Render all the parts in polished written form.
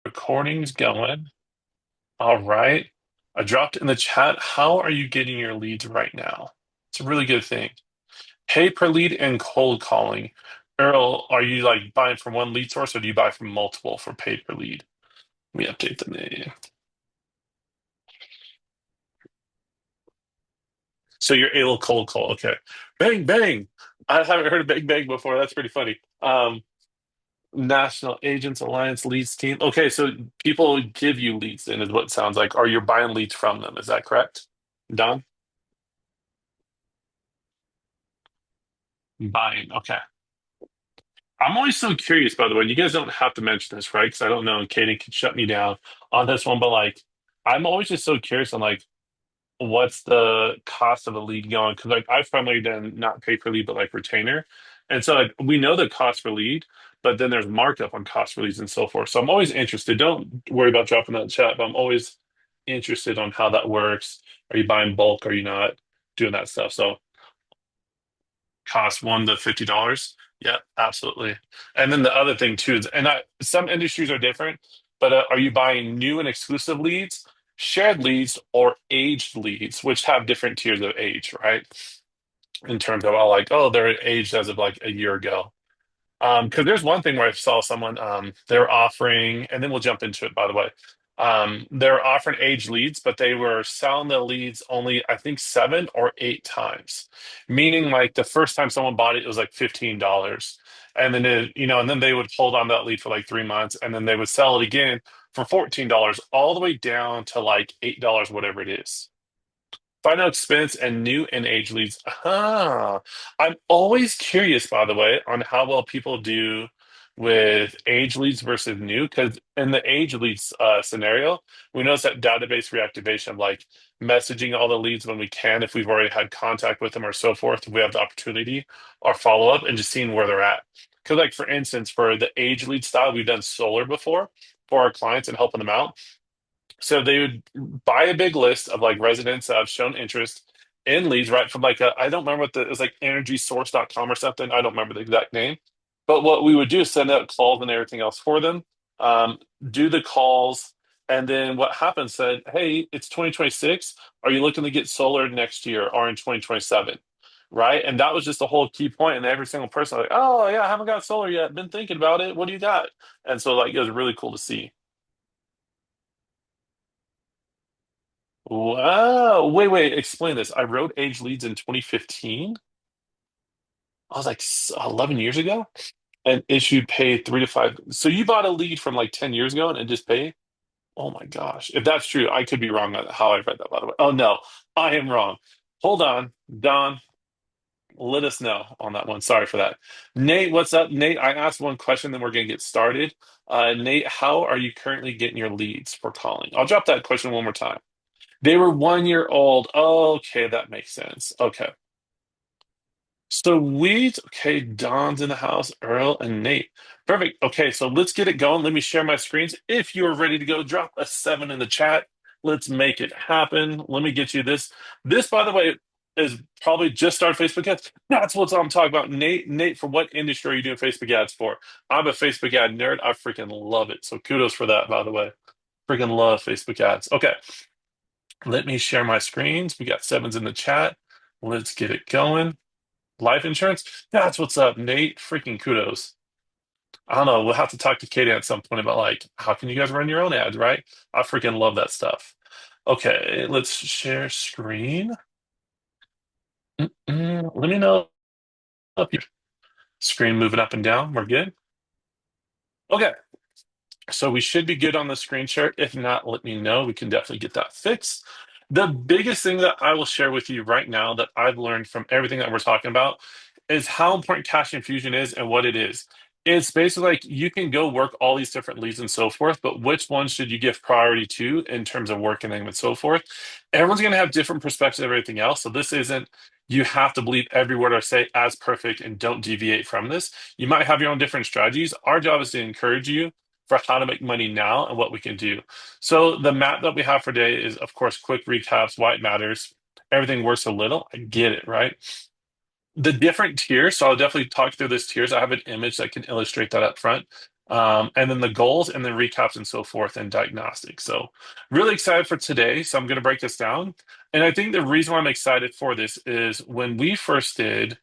Recording's going. All right. I dropped in the chat. How are you getting your leads right now? It's a really good thing. Pay per lead and cold calling. Earl, are you like buying from one lead source or do you buy from multiple for pay per lead? Let me update the name. So you're able to cold call. Okay. Bang, bang. I haven't heard of bang, bang before. That's pretty funny. National Agents Alliance leads team. Okay, so people give you leads then is what it sounds like, or you're buying leads from them. Is that correct? Don? Buying. Okay. I'm always so curious, by the way. You guys don't have to mention this, right? Because I don't know. Katie could shut me down on this one, but like, I'm always just so curious on like, what's the cost of a lead going? Because like, I've primarily done not pay per lead, but like retainer, and so like, we know the cost per lead, but then there's markup on cost per leads and so forth. So I'm always interested. Don't worry about dropping that in chat, but I'm always interested on how that works. Are you buying bulk? Are you not doing that stuff? So cost $1 to $50. Yeah, absolutely. And then the other thing too is, and some industries are different, but are you buying new and exclusive leads, shared leads, or aged leads, which have different tiers of age, right? In terms of, like, oh, they're aged as of like a year ago. Because there's one thing where I saw someone, they're offering, and then we'll jump into it, by the way. They're offering age leads, but they were selling the leads only, I think, 7 or 8 times. Meaning, like the first time someone bought it, it was like $15. And then and then they would hold on to that lead for like 3 months, and then they would sell it again for $14, all the way down to like $8, whatever it is. Final expense and new and age leads. I'm always curious, by the way, on how well people do with age leads versus new. Because in the age leads scenario, we notice that database reactivation, like messaging all the leads when we can, if we've already had contact with them or so forth, if we have the opportunity or follow up and just seeing where they're at. Because, like, for instance, for the age lead style, we've done solar before for our clients and helping them out. So they would buy a big list of like residents that have shown interest in leads, right? From like I don't remember it was like energysource.com or something. I don't remember the exact name. But what we would do is send out calls and everything else for them, do the calls, and then what happens said, hey, it's 2026. Are you looking to get solar next year or in 2027? Right. And that was just the whole key point. And every single person was like, oh yeah, I haven't got solar yet. Been thinking about it. What do you got? And so like it was really cool to see. Wow. Wait. Explain this. I wrote Age Leads in 2015. I was like 11 years ago and issued pay 3 to 5. So you bought a lead from like 10 years ago and just pay? Oh my gosh. If that's true, I could be wrong on how I read that, by the way. Oh no, I am wrong. Hold on. Don, let us know on that one. Sorry for that. Nate, what's up? Nate, I asked one question, then we're going to get started. Nate, how are you currently getting your leads for calling? I'll drop that question one more time. They were 1 year old. Okay, that makes sense. Okay. So okay, Don's in the house, Earl and Nate. Perfect. Okay, so let's get it going. Let me share my screens. If you are ready to go, drop a 7 in the chat. Let's make it happen. Let me get you this. This, by the way, is probably just started Facebook ads. That's what I'm talking about. Nate, for what industry are you doing Facebook ads for? I'm a Facebook ad nerd. I freaking love it. So kudos for that, by the way. Freaking love Facebook ads. Okay. Let me share my screens. We got 7s in the chat. Let's get it going. Life insurance? That's what's up, Nate. Freaking kudos. I don't know. We'll have to talk to Katie at some point about like how can you guys run your own ads, right? I freaking love that stuff. Okay, let's share screen. Let me know if your screen moving up and down. We're good. Okay, so we should be good on the screen share. If not, let me know. We can definitely get that fixed. The biggest thing that I will share with you right now that I've learned from everything that we're talking about is how important cash infusion is and what it is. It's basically like you can go work all these different leads and so forth, but which ones should you give priority to in terms of working them and so forth? Everyone's going to have different perspectives of everything else. So this isn't, you have to believe every word I say as perfect and don't deviate from this. You might have your own different strategies. Our job is to encourage you for how to make money now and what we can do. So the map that we have for today is, of course, quick recaps, why it matters. Everything works a little. I get it, right? The different tiers. So I'll definitely talk through this tiers. I have an image that can illustrate that up front. and then the goals, and then recaps and so forth, and diagnostics. So really excited for today. So I'm going to break this down. And I think the reason why I'm excited for this is when we first did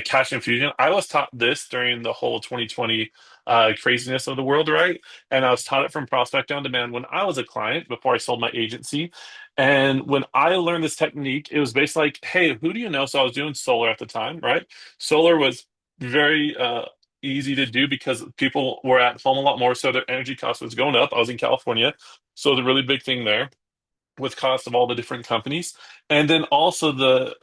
cash infusion, I was taught this during the whole 2020 craziness of the world, right? And I was taught it from Prospect on Demand when I was a client before I sold my agency. And when I learned this technique, it was basically like, hey, who do you know? So I was doing solar at the time, right? Solar was very easy to do because people were at home a lot more, so their energy cost was going up. I was in California, so the really big thing there with cost of all the different companies. And then also the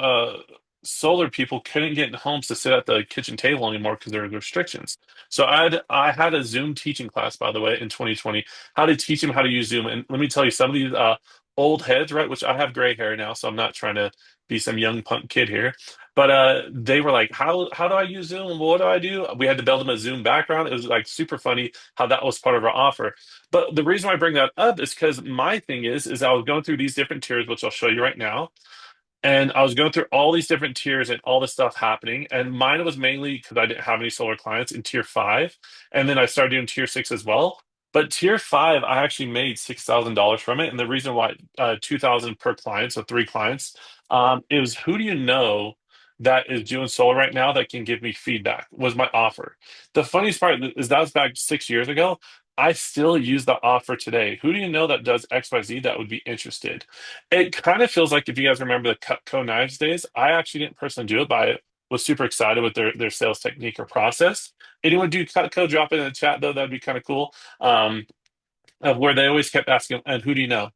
solar people couldn't get in homes to sit at the kitchen table anymore because there were restrictions. So I had a Zoom teaching class, by the way, in 2020, how to teach them how to use Zoom. And let me tell you, some of these old heads, right, which I have gray hair now, so I'm not trying to be some young punk kid here. But they were like, how do I use Zoom? What do I do? We had to build them a Zoom background. It was like super funny how that was part of our offer. But the reason why I bring that up is because my thing is I was going through these different tiers, which I'll show you right now. And I was going through all these different tiers and all this stuff happening. And mine was mainly because I didn't have any solar clients in tier five. And then I started doing tier six as well. But tier five, I actually made $6,000 from it. And the reason why 2,000 per client, so three clients, it was who do you know that is doing solar right now that can give me feedback was my offer. The funniest part is that was back 6 years ago. I still use the offer today. Who do you know that does XYZ that would be interested? It kind of feels like if you guys remember the Cutco knives days, I actually didn't personally do it, but I was super excited with their sales technique or process. Anyone do Cutco? Drop it in the chat though. That'd be kind of cool. Of where they always kept asking, and who do you know?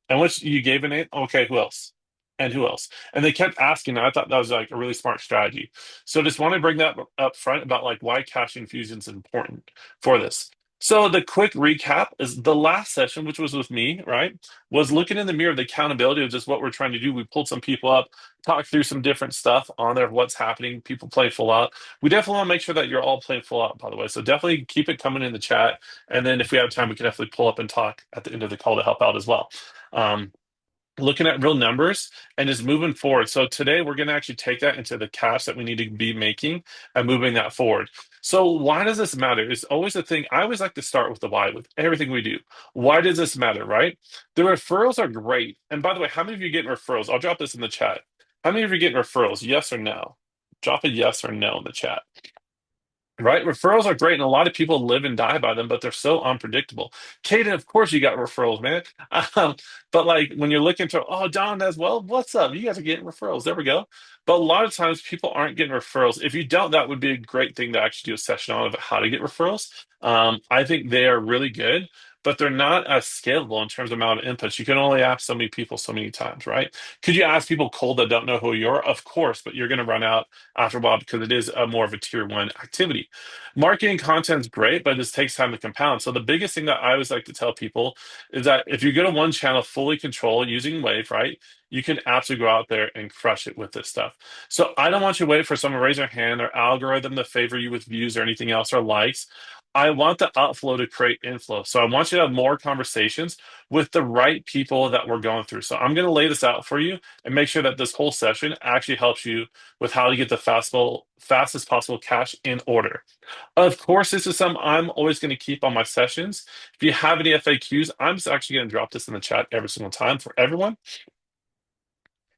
And once you gave a name, okay, who else? And who else? And they kept asking. And I thought that was like a really smart strategy. So just want to bring that up front about like why cash infusion is important for this. So the quick recap is the last session, which was with me, right? Was looking in the mirror of the accountability of just what we're trying to do. We pulled some people up, talked through some different stuff on there, what's happening, people play full out. We definitely want to make sure that you're all playing full out, by the way. So definitely keep it coming in the chat. And then if we have time, we can definitely pull up and talk at the end of the call to help out as well. Um, Looking at real numbers and just moving forward. So today we're going to actually take that into the cash that we need to be making and moving that forward. So why does this matter? It's always the thing. I always like to start with the why with everything we do. Why does this matter, right? The referrals are great. And by the way, how many of you getting referrals? I'll drop this in the chat. How many of you getting referrals? Yes or no? Drop a yes or no in the chat. Right? Referrals are great, and a lot of people live and die by them, but they're so unpredictable. Kaden, of course, you got referrals, man. Um, but like when you're looking to, oh, Don as well, what's up? You guys are getting referrals. There we go. But a lot of times people aren't getting referrals. If you don't, that would be a great thing to actually do a session on of how to get referrals. I think they are really good, but they're not as scalable in terms of amount of inputs. You can only ask so many people so many times, right? Could you ask people cold that don't know who you are? Of course, but you're going to run out after a while because it is a more of a tier one activity. Marketing content is great, but this takes time to compound. So the biggest thing that I always like to tell people is that if you go to one channel fully control using Wave, right, you can absolutely go out there and crush it with this stuff. So I don't want you to wait for someone to raise their hand or algorithm to favor you with views or anything else or likes. I want the outflow to create inflow. So I want you to have more conversations with the right people that we're going through. So I'm going to lay this out for you and make sure that this whole session actually helps you with how to get the fastest possible cash in order. Of course, this is something I'm always going to keep on my sessions. If you have any FAQs, I'm just actually going to drop this in the chat every single time for everyone.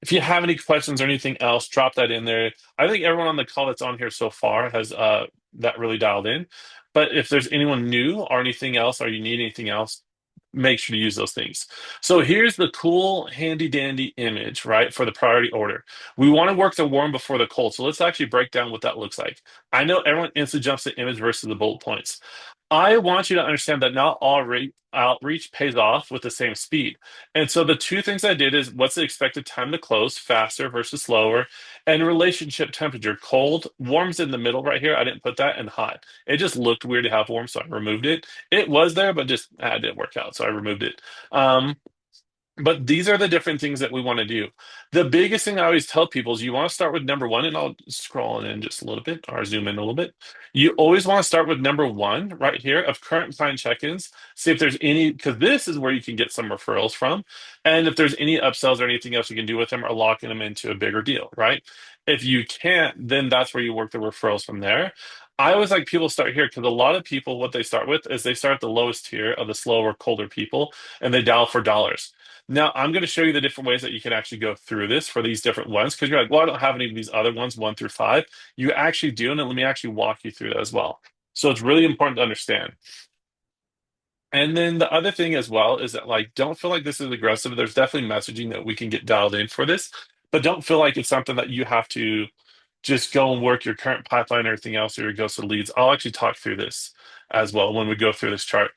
If you have any questions or anything else, drop that in there. I think everyone on the call that's on here so far has that really dialed in. But if there's anyone new or anything else, or you need anything else, make sure to use those things. So here's the cool, handy dandy image, right, for the priority order. We want to work the warm before the cold. So let's actually break down what that looks like. I know everyone instantly jumps to image versus the bullet points. I want you to understand that not all outreach pays off with the same speed. And so the two things I did is what's the expected time to close, faster versus slower, and relationship temperature. Cold, warm's in the middle right here. I didn't put that, and hot. It just looked weird to have warm, so I removed it. It was there, but just it didn't work out, so I removed it. But these are the different things that we want to do. The biggest thing I always tell people is you want to start with number one, and I'll scroll in just a little bit or zoom in a little bit. You always want to start with number one right here of current client check-ins. See if there's any, because this is where you can get some referrals from. And if there's any upsells or anything else you can do with them or locking them into a bigger deal, right? If you can't, then that's where you work the referrals from there. I always like people start here because a lot of people, what they start with is they start at the lowest tier of the slower, colder people, and they dial for dollars. Now, I'm going to show you the different ways that you can actually go through this for these different ones because you're like, well, I don't have any of these other ones, 1 through 5. You actually do, and let me actually walk you through that as well. So it's really important to understand. And then the other thing as well is that like don't feel like this is aggressive. There's definitely messaging that we can get dialed in for this, but don't feel like it's something that you have to just go and work your current pipeline and everything else or your ghosted leads. I'll actually talk through this as well when we go through this chart.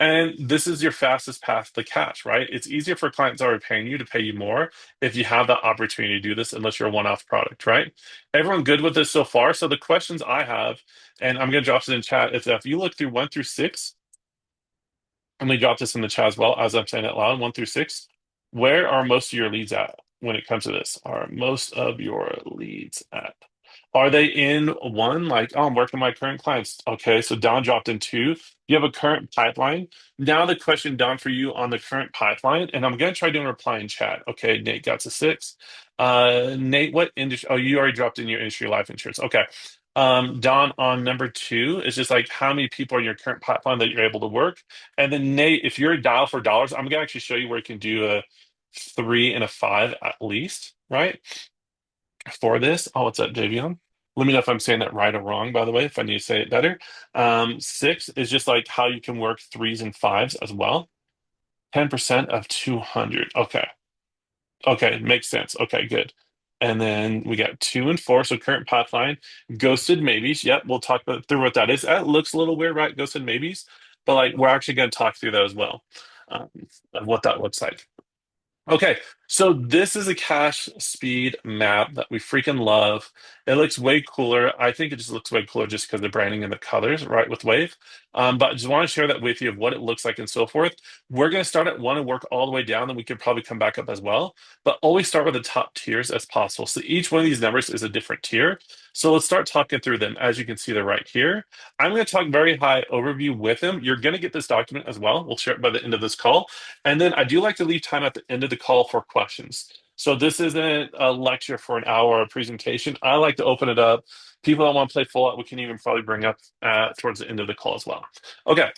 And this is your fastest path to cash, right? It's easier for clients already paying you to pay you more if you have that opportunity to do this, unless you're a one-off product, right? Everyone good with this so far? So the questions I have, and I'm going to drop it in chat, is that if you look through 1 through 6, let me drop this in the chat as well as I'm saying it loud, 1 through 6. Where are most of your leads at when it comes to this? Are most of your leads at? Are they in one? Like, oh, I'm working my current clients. Okay, so Don dropped in 2. You have a current pipeline. Now the question down for you on the current pipeline, and I'm gonna try doing a reply in chat. Okay, Nate got to 6. Nate, what industry? Oh, you already dropped in your industry life insurance. Okay. Don on number 2 is just like how many people are in your current pipeline that you're able to work. And then Nate, if you're a dial for dollars, I'm gonna actually show you where you can do a 3 and a 5 at least, right? For this. Oh, what's up, Javion? Let me know if I'm saying that right or wrong, by the way, if I need to say it better. 6 is just like how you can work 3s and 5s as well. 10% of 200. Okay. Okay, makes sense. Okay, good. And then we got 2 and 4. So current pipeline, ghosted maybes. Yep, we'll talk through what that is. That looks a little weird, right? Ghosted maybes, but like we're actually going to talk through that as well, um, of what that looks like. Okay, so this is a cache speed map that we freaking love. It looks way cooler. I think it just looks way cooler just because the branding and the colors, right, with Wave. But I just want to share that with you of what it looks like and so forth. We're going to start at 1 and work all the way down, and we could probably come back up as well. But always start with the top tiers as possible. So each one of these numbers is a different tier. So let's start talking through them. As you can see, they're right here. I'm going to talk very high overview with them. You're going to get this document as well. We'll share it by the end of this call. And then I do like to leave time at the end of the call for questions. So this isn't a lecture for an hour or a presentation. I like to open it up. People that want to play full out, we can even probably bring up towards the end of the call as well. Okay,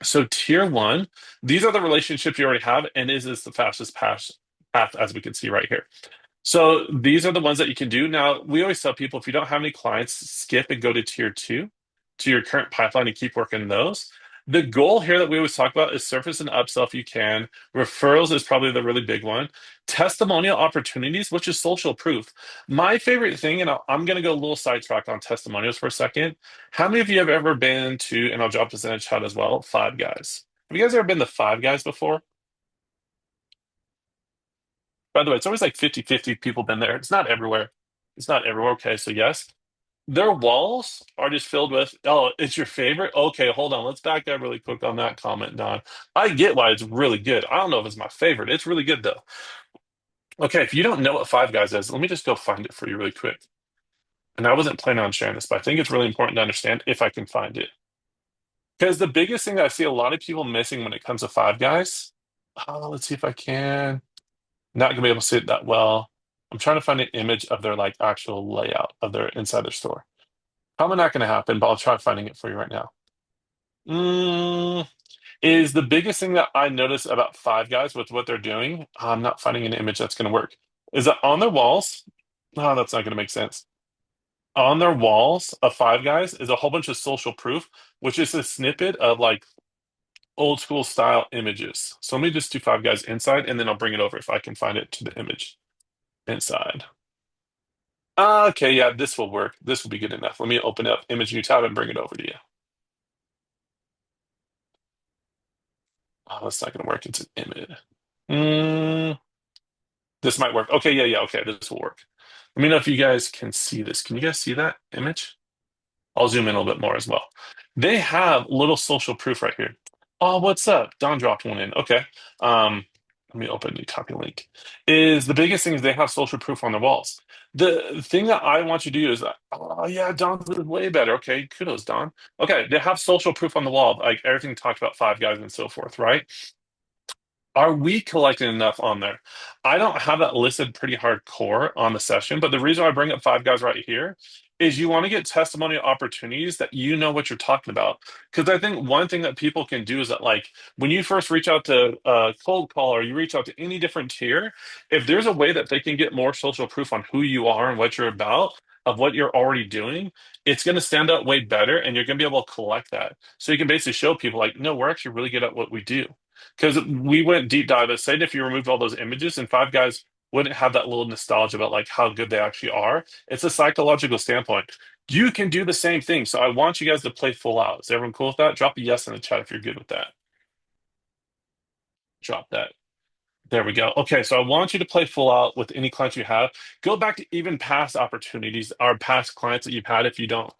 so tier 1, these are the relationships you already have, and is the fastest path as we can see right here. So these are the ones that you can do. Now, we always tell people if you don't have any clients, skip and go to tier 2, to your current pipeline and keep working those. The goal here that we always talk about is surface and upsell if you can. Referrals is probably the really big one. Testimonial opportunities, which is social proof. My favorite thing, and I'm going to go a little sidetrack on testimonials for a second. How many of you have ever been to, and I'll drop this in a chat as well, Five Guys? Have you guys ever been to Five Guys before? By the way, it's always like 50-50 people been there. It's not everywhere. It's not everywhere. Okay, so yes. Their walls are just filled with, oh, it's your favorite? Okay, hold on. Let's back up really quick on that comment, Don. I get why it's really good. I don't know if it's my favorite. It's really good though. Okay, if you don't know what Five Guys is, let me just go find it for you really quick. And I wasn't planning on sharing this, but I think it's really important to understand if I can find it. Because the biggest thing that I see a lot of people missing when it comes to Five Guys, let's see if I can. Not gonna be able to see it that well. I'm trying to find an image of their like actual layout of their inside their store. Probably not gonna happen, but I'll try finding it for you right now. Mm, is the biggest thing that I notice about Five Guys with what they're doing. I'm not finding an image that's gonna work. Is that on their walls? No, that's not gonna make sense. On their walls of Five Guys is a whole bunch of social proof, which is a snippet of like old school style images. So let me just do Five Guys inside, and then I'll bring it over if I can find it to the image inside. Okay, yeah, this will work. This will be good enough. Let me open up image new tab and bring it over to you. Oh, that's not going to work. It's an image. Mm, this might work. Okay, yeah, okay, this will work. Let me know if you guys can see this. Can you guys see that image? I'll zoom in a little bit more as well. They have little social proof right here. Oh, what's up? Don dropped one in. Okay. Let me open the copy link. Is the biggest thing is they have social proof on their walls. The thing that I want you to do is, oh yeah, Don's doing way better. Okay, kudos, Don. Okay, they have social proof on the wall, like everything talked about Five Guys and so forth, right? Are we collecting enough on there? I don't have that listed pretty hardcore on the session, but the reason why I bring up five guys right here is you want to get testimonial opportunities that you know what you're talking about. Because I think one thing that people can do is that, like, when you first reach out to a cold call or you reach out to any different tier, if there's a way that they can get more social proof on who you are and what you're about, of what you're already doing, it's going to stand out way better and you're going to be able to collect that. So you can basically show people, like, no, we're actually really good at what we do. Because we went deep dive. Say if you removed all those images and five guys wouldn't have that little nostalgia about like how good they actually are. It's a psychological standpoint. You can do the same thing. So I want you guys to play full out. Is everyone cool with that? Drop a yes in the chat if you're good with that. Drop that. There we go. Okay, so I want you to play full out with any clients you have. Go back to even past opportunities or past clients that you've had if you don't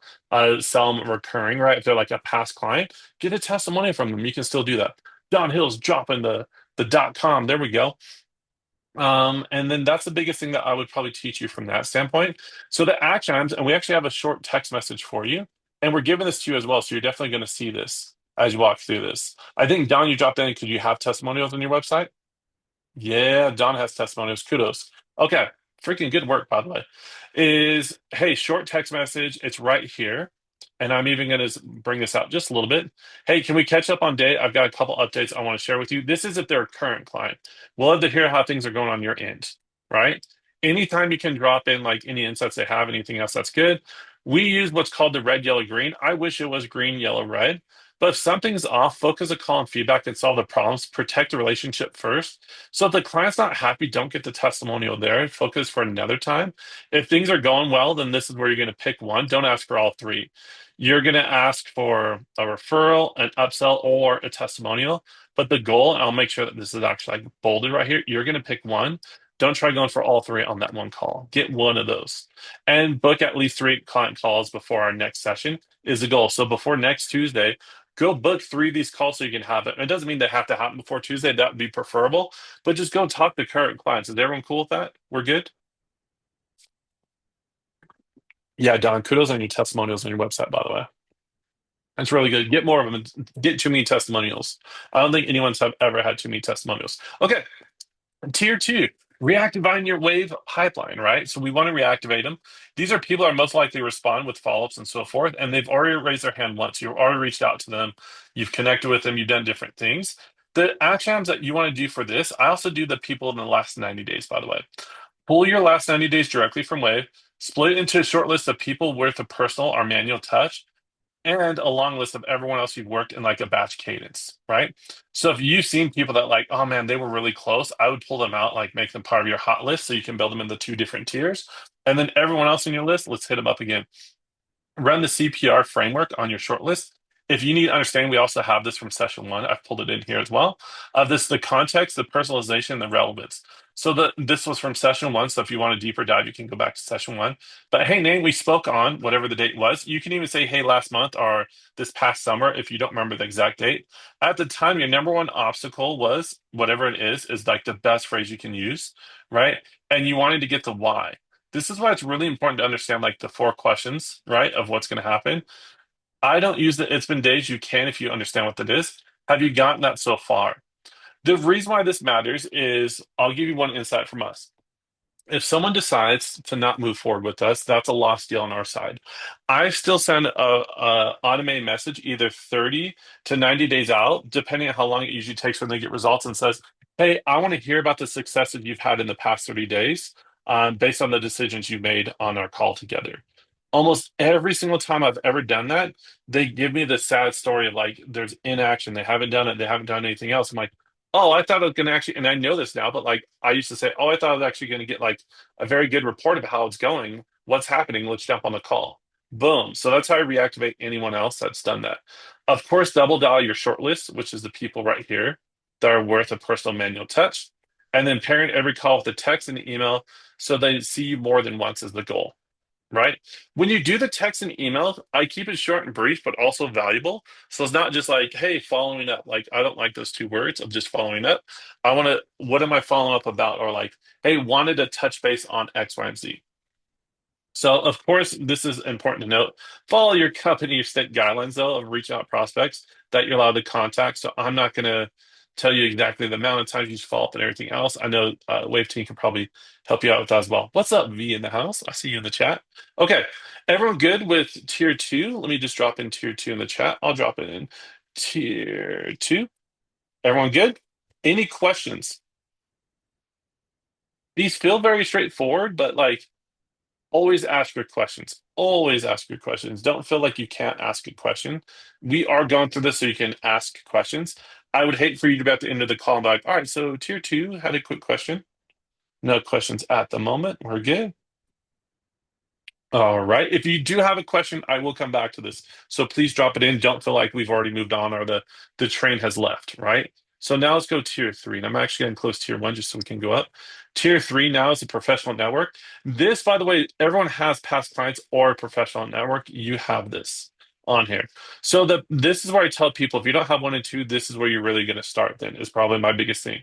sell them recurring, right? If they're like a past client, get a testimonial from them. You can still do that. Don Hill's dropping the .com. There we go. And then that's the biggest thing that I would probably teach you from that standpoint. So the actions, and we actually have a short text message for you, and we're giving this to you as well. So you're definitely going to see this as you walk through this. I think Don, you dropped in because you have testimonials on your website. Yeah, Don has testimonials. Kudos. Okay, freaking good work, by the way. Is hey, short text message. It's right here. And I'm even going to bring this out just a little bit. Hey, can we catch up on date? I've got a couple updates I want to share with you. This is if they're a current client. We'll love to hear how things are going on your end, right? Anytime you can drop in like any insights they have, anything else that's good. We use what's called the red, yellow, green. I wish it was green, yellow, red. But if something's off, focus a call on feedback and solve the problems. Protect the relationship first. So if the client's not happy, don't get the testimonial there. Focus for another time. If things are going well, then this is where you're going to pick one. Don't ask for all three. You're going to ask for a referral, an upsell, or a testimonial. But the goal, and I'll make sure that this is actually like bolded right here, you're going to pick one. Don't try going for all three on that one call. Get one of those and book at least three client calls before our next session is the goal. So before next Tuesday, go book three of these calls so you can have it. It doesn't mean they have to happen before Tuesday. That would be preferable, but just go talk to current clients. Is everyone cool with that? We're good? Yeah, Don, kudos on your testimonials on your website, by the way. That's really good. Get more of them. Get too many testimonials. I don't think anyone's have ever had too many testimonials. Okay, tier two, reactivating your wave pipeline, right? So we want to reactivate them. These are people that are most likely to respond with follow-ups and so forth, and they've already raised their hand once. You've already reached out to them. You've connected with them. You've done different things. The actions that you want to do for this, I also do the people in the last 90 days, by the way. Pull your last 90 days directly from Wave, split it into a short list of people worth a personal or manual touch, and a long list of everyone else you've worked in like a batch cadence, right? So if you've seen people that like, oh man, they were really close, I would pull them out, like make them part of your hot list so you can build them into two different tiers. And then everyone else in your list, let's hit them up again. Run the CPR framework on your shortlist. If you need understanding, we also have this from session one. I've pulled it in here as well. This the context, the personalization, the relevance. So this was from session one. So if you want a deeper dive, you can go back to session one. But hey, Nate, we spoke on whatever the date was. You can even say, hey, last month or this past summer, if you don't remember the exact date. At the time, your number one obstacle was whatever it is like the best phrase you can use, right? And you wanted to get the why. This is why it's really important to understand like the four questions, right, of what's going to happen. I don't use the it's been days. You can if you understand what that is. Have you gotten that so far? The reason why this matters is I'll give you one insight from us. If someone decides to not move forward with us, that's a lost deal on our side. I still send a automated message either 30 to 90 days out, depending on how long it usually takes when they get results, and says, hey, I want to hear about the successes you've had in the past 30 days based on the decisions you made on our call together. Almost every single time I've ever done that, they give me the sad story of like, there's inaction. They haven't done it. They haven't done anything else. I'm like, oh, I thought I was going to actually, and I know this now, but like I used to say, oh, I thought I was actually going to get like a very good report of how it's going. What's happening? Let's jump on the call. Boom. So that's how I reactivate anyone else that's done that. Of course, double dial your shortlist, which is the people right here that are worth a personal manual touch. And then pairing every call with a text and email so they see you more than once is the goal, right? When you do the text and email, I keep it short and brief, but also valuable. So it's not just like, hey, following up. Like, I don't like those two words of just following up. I want to, what am I following up about? Or like, hey, wanted to touch base on X, Y, and Z. So, of course, this is important to note. Follow your company, your state guidelines, though, of reach out prospects that you're allowed to contact. So, I'm not going to tell you exactly the amount of times you should follow up and everything else. I know Wave Team can probably help you out with that as well. What's up, V in the house? I see you in the chat. Okay, everyone good with tier two? Let me just drop in tier two in the chat. I'll drop it in tier two. Everyone good? Any questions? These feel very straightforward, but like always ask your questions. Always ask your questions. Don't feel like you can't ask a question. We are going through this so you can ask questions. I would hate for you to be at the end of the call and be like, all right, so tier two had a quick question. No questions at the moment. We're good. All right. If you do have a question, I will come back to this. So please drop it in. Don't feel like we've already moved on or the train has left, right? So now let's go tier three. And I'm actually getting close to tier one just so we can go up. Tier three now is a professional network. This, by the way, everyone has past clients or a professional network. You have this on here. So this is where I tell people if you don't have one and two, this is where you're really going to start then, is probably my biggest thing.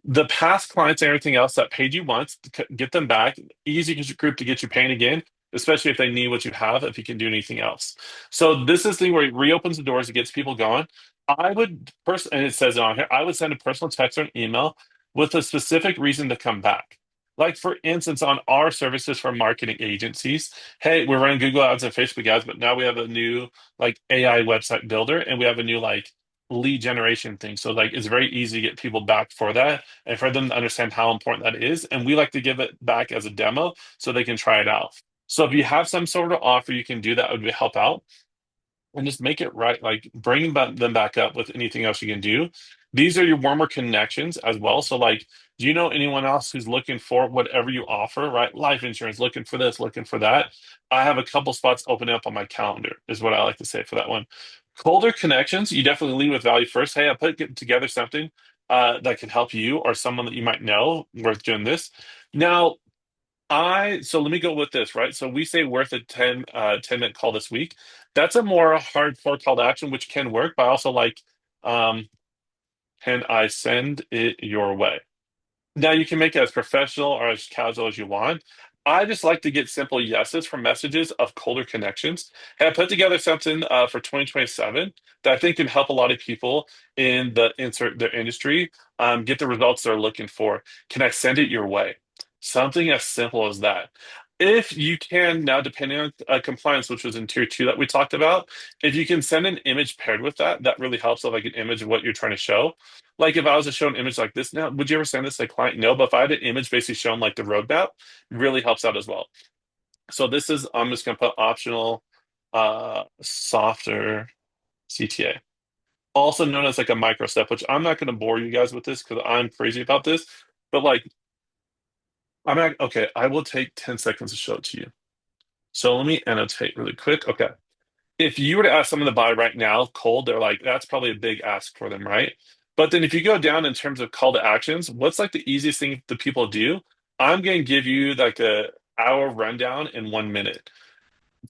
The past clients and everything else that paid you once, get them back. Easy group to get you paying again, especially if they need what you have, if you can do anything else. So this is the thing where it reopens the doors, it gets people going. I would and it says it on here, I would send a personal text or an email with a specific reason to come back. Like for instance, on our services for marketing agencies, hey, we're running Google ads and Facebook ads, but now we have a new like AI website builder and we have a new like lead generation thing. So like it's very easy to get people back for that and for them to understand how important that is. And we like to give it back as a demo so they can try it out. So if you have some sort of offer you can do that would help out and just make it right. Like bring them back up with anything else you can do. These are your warmer connections as well. So like, do you know anyone else who's looking for whatever you offer, right? Life insurance, looking for this, looking for that. I have a couple spots open up on my calendar, is what I like to say for that one. Colder connections, you definitely lead with value first. Hey, I put together something that can help you or someone that you might know worth doing this. Now, so let me go with this, right? So we say worth a 10-minute call this week. That's a more hardcore call to action, which can work, but I also like, um, can I send it your way? Now you can make it as professional or as casual as you want. I just like to get simple yeses from messages of colder connections. And I put together something for 2027 that I think can help a lot of people in their industry get the results they're looking for. Can I send it your way? Something as simple as that. If you can now, depending on compliance, which was in tier two that we talked about, if you can send an image paired with that, that really helps with like an image of what you're trying to show. Like if I was to show an image like this now, would you ever send this to a client? No, but if I had an image basically showing like the roadmap, really helps out as well. So this is, I'm just gonna put optional softer CTA. Also known as like a micro step, which I'm not gonna bore you guys with this because I'm crazy about this, but like I'm not okay, I will take 10 seconds to show it to you. So let me annotate really quick. Okay. If you were to ask someone to buy right now cold, they're like, that's probably a big ask for them, right? But then if you go down in terms of call to actions, what's like the easiest thing that people do? I'm going to give you like a hour rundown in 1 minute.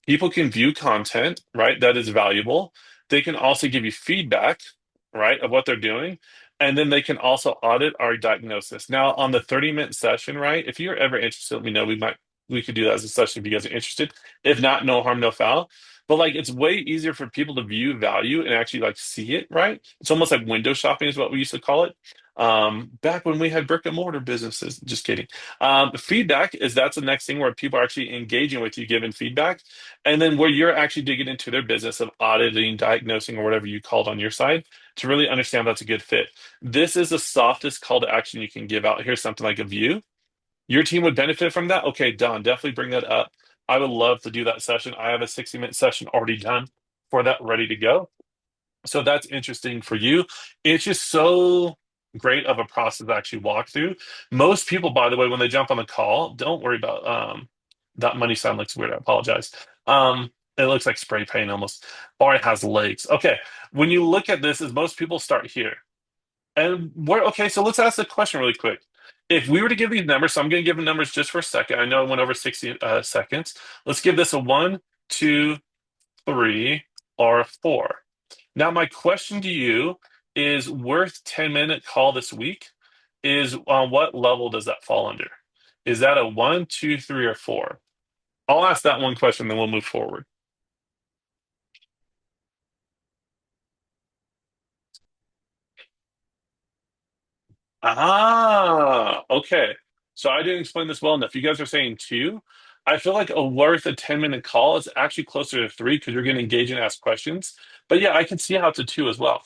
People can view content, right? That is valuable. They can also give you feedback, right, of what they're doing. And then they can also audit our diagnosis. Now, on the 30-minute session, right? If you're ever interested, let me know. We could do that as a session if you guys are interested. If not, no harm, no foul. But like it's way easier for people to view value and actually like see it, right? It's almost like window shopping is what we used to call it. Back when we had brick and mortar businesses. Just kidding. Feedback is that's the next thing where people are actually engaging with you, giving feedback. And then where you're actually digging into their business of auditing, diagnosing, or whatever you called on your side to really understand that's a good fit. This is the softest call to action you can give out. Here's something like a view. Your team would benefit from that. Okay, done. Definitely bring that up. I would love to do that session. I have a 60-minute session already done for that, ready to go. So that's interesting for you. It's just so great of a process to actually walk through. Most people, by the way, when they jump on the call, don't worry about that money sound looks weird. I apologize. It looks like spray paint almost, or it has legs. Okay, when you look at this, is most people start here. And where okay, so let's ask the question really quick. If we were to give these numbers, so I'm going to give the numbers just for a second. I know I went over 60 seconds. Let's give this a one, two, three, or a four. Now, my question to you is worth 10-minute call this week is on what level does that fall under? Is that a one, two, three, or four? I'll ask that one question, then we'll move forward. Okay. So I didn't explain this well enough. You guys are saying two. I feel like a worth a 10-minute call is actually closer to three because you're going to engage and ask questions. But yeah, I can see how it's a two as well,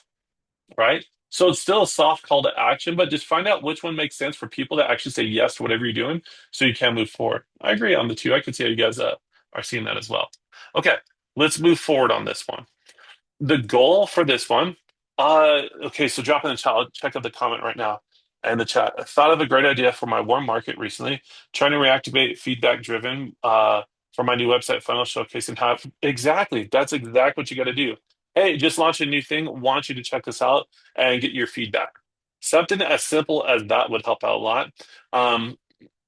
right? So it's still a soft call to action, but just find out which one makes sense for people to actually say yes to whatever you're doing so you can move forward. I agree on the two. I can see how you guys are seeing that as well. Okay, let's move forward on this one. The goal for this one, okay, so drop in the chat. I'll check out the comment right now in the chat. I thought of a great idea for my warm market recently, trying to reactivate feedback driven for my new website funnel showcasing how exactly that's exactly what you got to do. Hey, just launched a new thing. Want you to check this out and get your feedback. Something as simple as that would help out a lot. Um,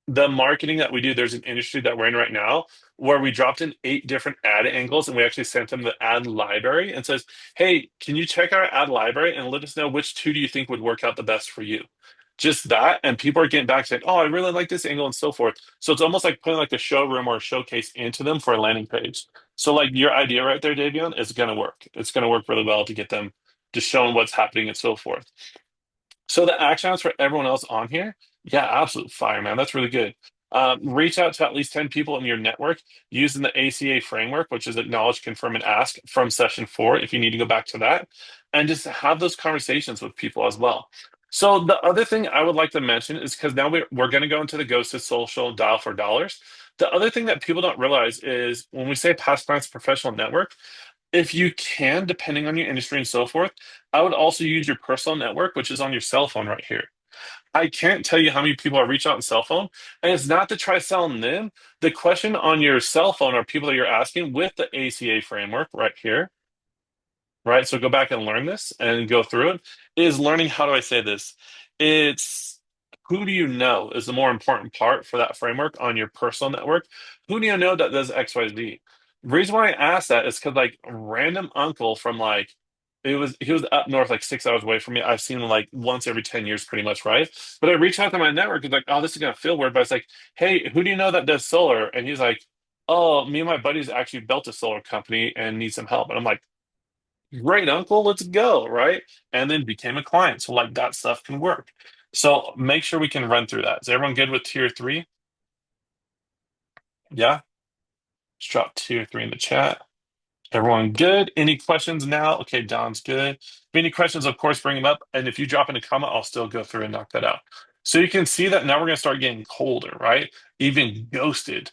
the marketing that we do, there's an industry that we're in right now where we dropped in 8 different ad angles and we actually sent them the ad library and says, hey, can you check our ad library and let us know which two do you think would work out the best for you? Just that. And people are getting back saying, oh, I really like this angle and so forth. So it's almost like putting like a showroom or a showcase into them for a landing page. So like your idea right there, Davion, is going to work. It's going to work really well to get them just showing what's happening and so forth. So the action items for everyone else on here, yeah, absolute fire, man. That's really good. Reach out to at least 10 people in your network using the ACA framework, which is acknowledge, confirm, and ask from session 4, if you need to go back to that, and just have those conversations with people as well. So the other thing I would like to mention is because now we're going to go into the ghosted social dial for dollars. The other thing that people don't realize is when we say past clients professional network, if you can, depending on your industry and so forth, I would also use your personal network, which is on your cell phone right here. I can't tell you how many people I reach out on cell phone, and it's not to try selling them. The question on your cell phone are people that you're asking with the ACA framework right here, right? So go back and learn this and go through it. Is learning, how do I say this? It's who do you know is the more important part for that framework on your personal network. Who do you know that does XYZ? Reason why I asked that is because like a random uncle from like he was up north like 6 hours away from me. I've seen him like once every 10 years pretty much, right? But I reached out to my network and like, oh, this is gonna feel weird. But it's like, hey, who do you know that does solar? And he's like, oh, me and my buddies actually built a solar company and need some help. And I'm like, great uncle, let's go, right? And then became a client. So like that stuff can work. So make sure we can run through that. Is everyone good with tier three? Yeah. Just drop tier three in the chat. Everyone good? Any questions now? Okay, Don's good. If any questions, of course, bring them up. And if you drop in a comment, I'll still go through and knock that out. So you can see that now we're going to start getting colder, right? Even ghosted.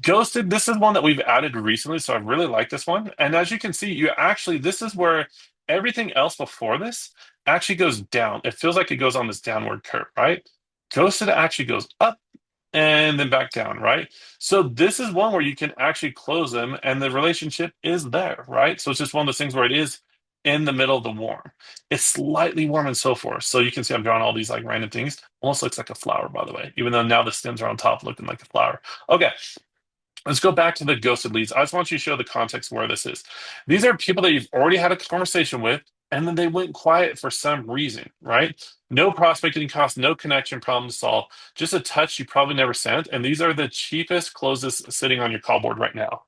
Ghosted, this is one that we've added recently, so I really like this one. And as you can see, you actually, this is where everything else before this actually goes down. It feels like it goes on this downward curve, right? Ghosted actually goes up and then back down, right? So this is one where you can actually close them and the relationship is there, right? So it's just one of those things where it is in the middle of the warm. It's slightly warm and so forth. So you can see I'm drawing all these like random things. Almost looks like a flower, by the way, even though now the stems are on top looking like a flower. Okay, let's go back to the ghosted leads. I just want you to show the context where this is. These are people that you've already had a conversation with, and then they went quiet for some reason, right? No prospecting cost, no connection problem to solve, just a touch you probably never sent. And these are the cheapest closes sitting on your call board right now.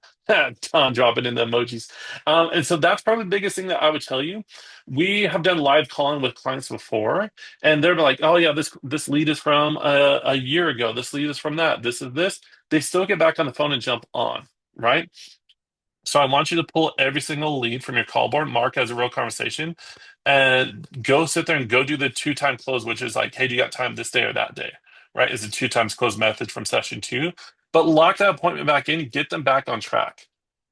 Tom dropping in the emojis. And so that's probably the biggest thing that I would tell you. We have done live calling with clients before, and they're like, oh, yeah, this lead is from a year ago. This lead is from that. This is this. They still get back on the phone and jump on, right? So I want you to pull every single lead from your call board, mark as a real conversation, and go sit there and go do the 2 time close, which is like, hey, do you got time this day or that day? Right? Is a 2 times close method from session 2. But lock that appointment back in, get them back on track.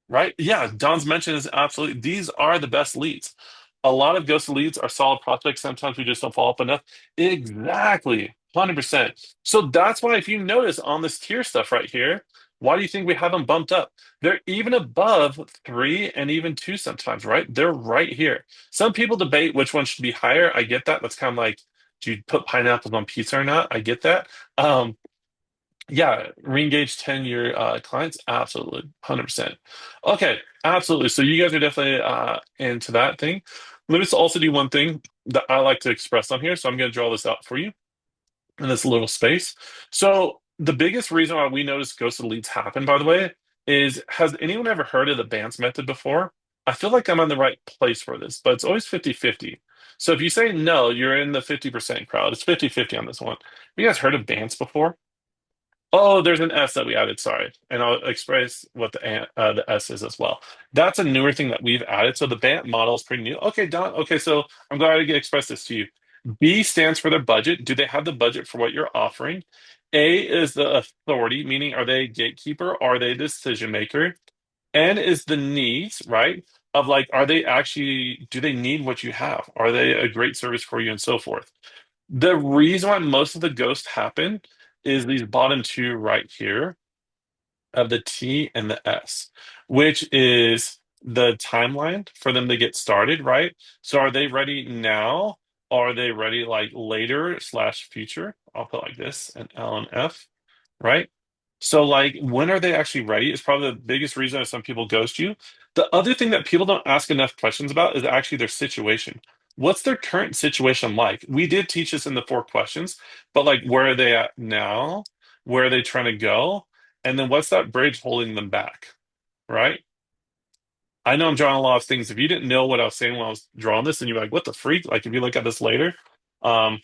Right? Yeah, Don's mention is absolutely these are the best leads. A lot of ghosted leads are solid prospects. Sometimes we just don't follow up enough. Exactly. 100%. So that's why if you notice on this tier stuff right here, why do you think we have them bumped up? They're even above 3 and even 2 sometimes, right? They're right here. Some people debate which one should be higher. I get that. That's kind of like, do you put pineapples on pizza or not? I get that. Yeah, re-engage 10-year clients, absolutely, 100%. Okay, absolutely. So you guys are definitely into that thing. Let me just also do one thing that I like to express on here. So I'm going to draw this out for you in this little space. So the biggest reason why we notice ghosted leads happen, by the way, is has anyone ever heard of the BANTS method before? I feel like I'm in the right place for this, but it's always 50-50. So if you say no, you're in the 50% crowd. It's 50-50 on this one. Have you guys heard of BANTS before? Oh, there's an S that we added, sorry. And I'll express what the S is as well. That's a newer thing that we've added. So the BANT model is pretty new. Okay, Don. Okay, so I'm glad I get express this to you. B stands for their budget. Do they have the budget for what you're offering? A is the authority, meaning are they a gatekeeper? Are they a decision maker? N is the needs, right? Of like, are they actually, do they need what you have? Are they a great service for you and so forth? The reason why most of the ghosts happen is these bottom two right here of the T and the S, which is the timeline for them to get started, right? So are they ready now? Or are they ready like later slash future? I'll put like this, an L and F, right? So like when are they actually ready is probably the biggest reason that some people ghost you. The other thing that people don't ask enough questions about is actually their situation. What's their current situation like? We did teach this in the 4 questions, but like where are they at now? Where are they trying to go? And then what's that bridge holding them back? Right? I know I'm drawing a lot of things. If you didn't know what I was saying when I was drawing this, and you're like, what the freak? Like if you look at this later, um,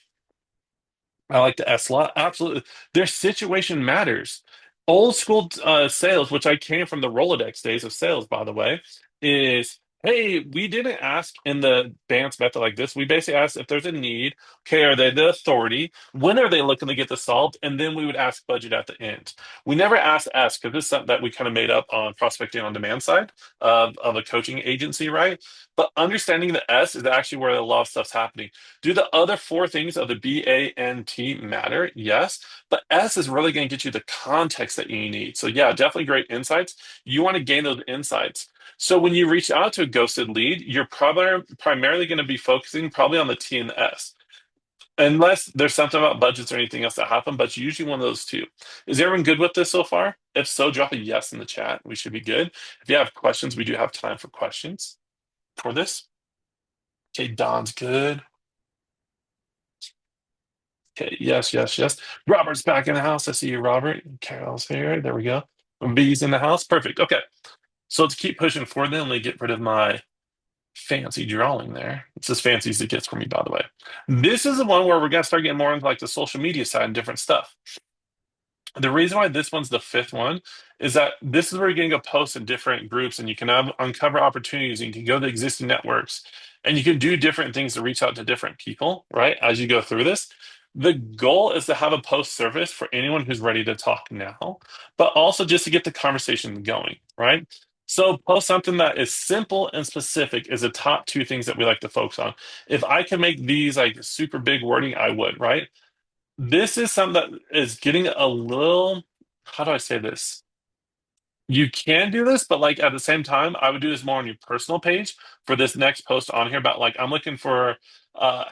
I like the S lot. Absolutely. Their situation matters. Old school sales, which I came from the Rolodex days of sales, by the way, is hey, we didn't ask in the BANTS method like this. We basically asked if there's a need. Okay, are they the authority? When are they looking to get this solved? And then we would ask budget at the end. We never asked ask because this is something that we kind of made up on prospecting on demand side of a coaching agency, right? But understanding the S is actually where a lot of stuff's happening. Do the other 4 things of the BANT matter? Yes. But S is really going to get you the context that you need. So, yeah, definitely great insights. You want to gain those insights. So, when you reach out to a ghosted lead, you're probably primarily going to be focusing probably on the T and the S. Unless there's something about budgets or anything else that happened, but it's usually one of those two. Is everyone good with this so far? If so, drop a yes in the chat. We should be good. If you have questions, we do have time for questions for this. Okay, Don's good. Okay, yes, yes, yes. Robert's back in the house. I see you, Robert. Carol's here. There we go. B's in the house. Perfect. Okay. So let's keep pushing forward then. Let me get rid of my fancy drawing there. It's as fancy as it gets for me, by the way. This is the one where we're gonna start getting more into like the social media side and different stuff. The reason why this one's the fifth one is that this is where you're getting a post in different groups and you can uncover opportunities and you can go to existing networks and you can do different things to reach out to different people, right? As you go through this. The goal is to have a post service for anyone who's ready to talk now, but also just to get the conversation going, right? So post something that is simple and specific is the top 2 things that we like to focus on. If I can make these like super big wording, I would, right? This is something that is getting a little, how do I say this? You can do this, but like at the same time, I would do this more on your personal page for this next post on here about like I'm looking for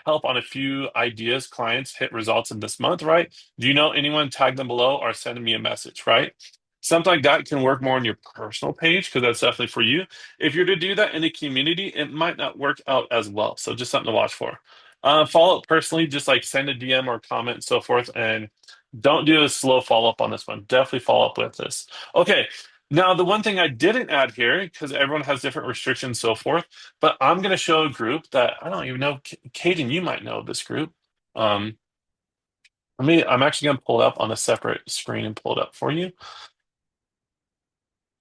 help on a few ideas clients hit results in this month, right? Do you know anyone? Tag them below or send me a message, right? Something like that can work more on your personal page because that's definitely for you. If you're to do that in the community, it might not work out as well. So just something to watch for. Follow up personally, just like send a DM or comment and so forth, and don't do a slow follow up on this one. Definitely follow up with this. Okay, now, the one thing I didn't add here, because everyone has different restrictions and so forth, but I'm going to show a group that I don't even know. Caden, you might know this group. Um, I'm actually going to pull it up on a separate screen and pull it up for you.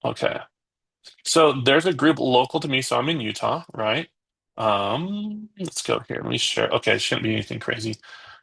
Okay. So there's a group local to me. So I'm in Utah, right? Let's go here. Let me share. Okay, it shouldn't be anything crazy.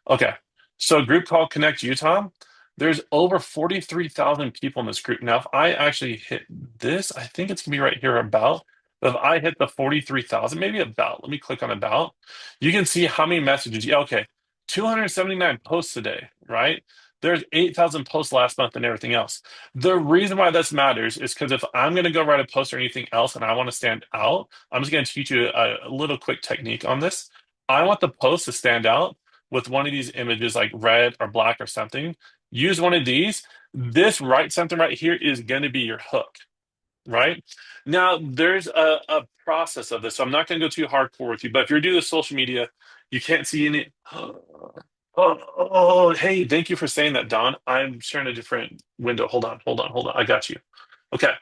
Okay. So a group called Connect Utah. There's over 43,000 people in this group. Now, if I actually hit this, I think it's gonna be right here about. But if I hit the 43,000, maybe about, let me click on about, you can see how many messages. Yeah, okay. 279 posts today, right? There's 8,000 posts last month and everything else. The reason why this matters is because if I'm going to go write a post or anything else and I want to stand out, I'm just going to teach you a little quick technique on this. I want the post to stand out with one of these images like red or black or something. Use one of these. This right something right here is going to be your hook, right? Now, there's a process of this. So I'm not going to go too hardcore with you, but if you're doing social media, you can't see any. Oh, hey, thank you for saying that, Don. I'm sharing a different window. Hold on, hold on, hold on. I got you. Okay.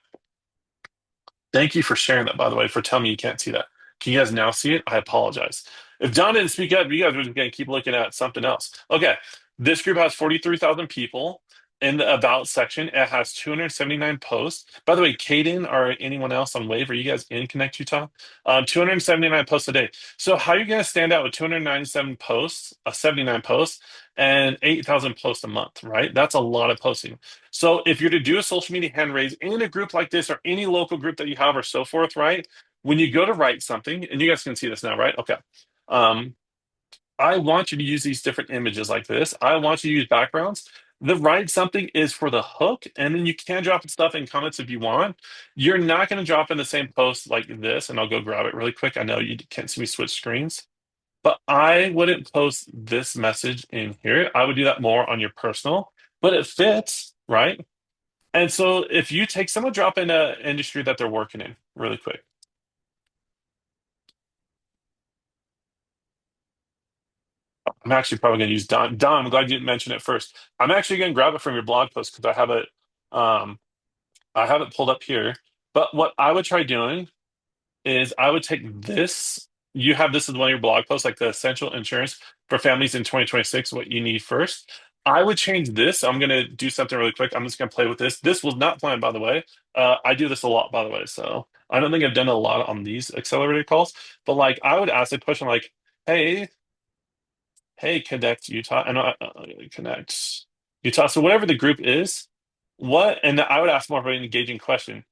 Thank you for sharing that, by the way, for telling me you can't see that. Can you guys now see it? I apologize. If John didn't speak up, you guys were just going to keep looking at something else. Okay, this group has 43,000 people in the About section. It has 279 posts. By the way, Caden or anyone else on WAVV, are you guys in Connect Utah? 279 posts a day. So how are you going to stand out with 297 posts, 79 posts, and 8,000 posts a month, right? That's a lot of posting. So if you're to do a social media hand raise in a group like this or any local group that you have or so forth, right? When you go to write something, and you guys can see this now, right? Okay. Um, I want you to use these different images like this. I want you to use backgrounds. The write something is for the hook, and then you can drop stuff in comments if you want. You're not going to drop in the same post like this, and I'll go grab it really quick. I know you can't see me switch screens, but I wouldn't post this message in here. I would do that more on your personal, but it fits, right? And so if you take someone drop in a industry that they're working in really quick. I'm actually probably going to use Don. Don, I'm glad you didn't mention it first. I'm actually going to grab it from your blog post because um, I have it pulled up here. But what I would try doing is I would take this. You have this as one of your blog posts, like the essential insurance for families in 2026, what you need first. I would change this. I'm going to do something really quick. I'm just going to play with this. This was not planned, by the way. I do this a lot, by the way. So I don't think I've done a lot on these accelerator calls, but like I would ask a question like, hey, hey, connect Utah, and connect Utah. So whatever the group is, what, and I would ask more of an engaging question.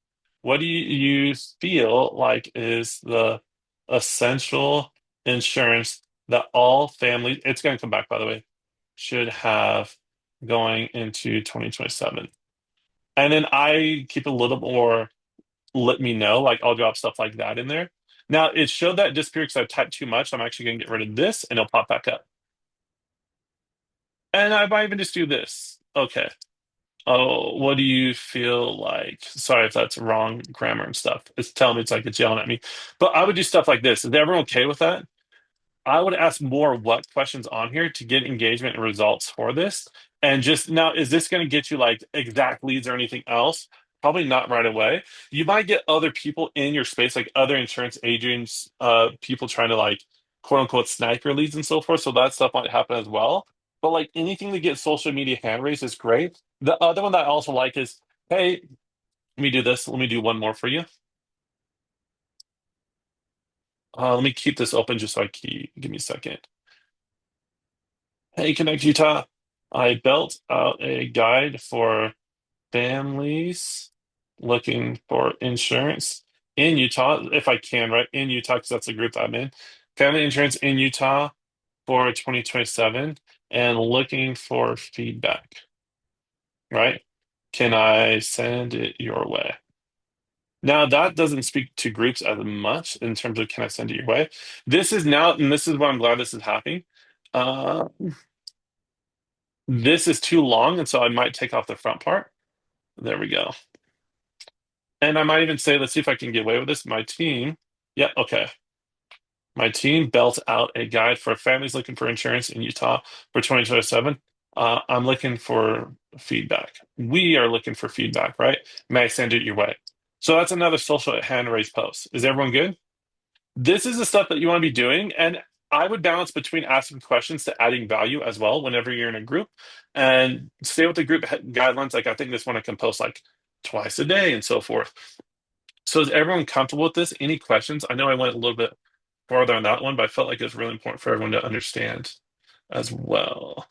What do you feel like is the essential insurance that all families, it's going to come back, by the way, should have going into 2027? And then I keep a little more, let me know, like I'll drop stuff like that in there. Now it showed that disappear because I typed too much. I'm actually going to get rid of this and it'll pop back up. And I might even just do this. Okay. Oh, what do you feel like? Sorry if that's wrong grammar and stuff. It's telling me it's like it's yelling at me. But I would do stuff like this. Is everyone okay with that? I would ask more what questions on here to get engagement and results for this. And just now, is this going to get you like exact leads or anything else? Probably not right away. You might get other people in your space, like other insurance agents, people trying to like quote unquote snipe your leads and so forth. So that stuff might happen as well. But like anything to get social media hand raised is great. The other one that I also like is, hey, let me do this. Let me do one more for you. Let me keep this open just so I keep, give me a second. Hey, Connect Utah. I built out a guide for families looking for insurance in Utah, if I can, right? In Utah, because that's the group I'm in. Family insurance in Utah for 2027 and looking for feedback, right? Can I send it your way? Now, that doesn't speak to groups as much in terms of can I send it your way? This is now, and this is why I'm glad this is happening. Uh, This is too long, and so I might take off the front part. There we go. And I might even say, let's see if I can get away with this. My team, yeah, okay. My team built out a guide for families looking for insurance in Utah for 2027. I'm looking for feedback. We are looking for feedback, right? May I send it your way? So that's another social hand raised post. Is everyone good? This is the stuff that you want to be doing. And I would balance between asking questions to adding value as well whenever you're in a group and stay with the group guidelines. Like I think this one I can post like twice a day and so forth. So is everyone comfortable with this? Any questions? I know I went a little bit farther on that one, but I felt like it's really important for everyone to understand as well.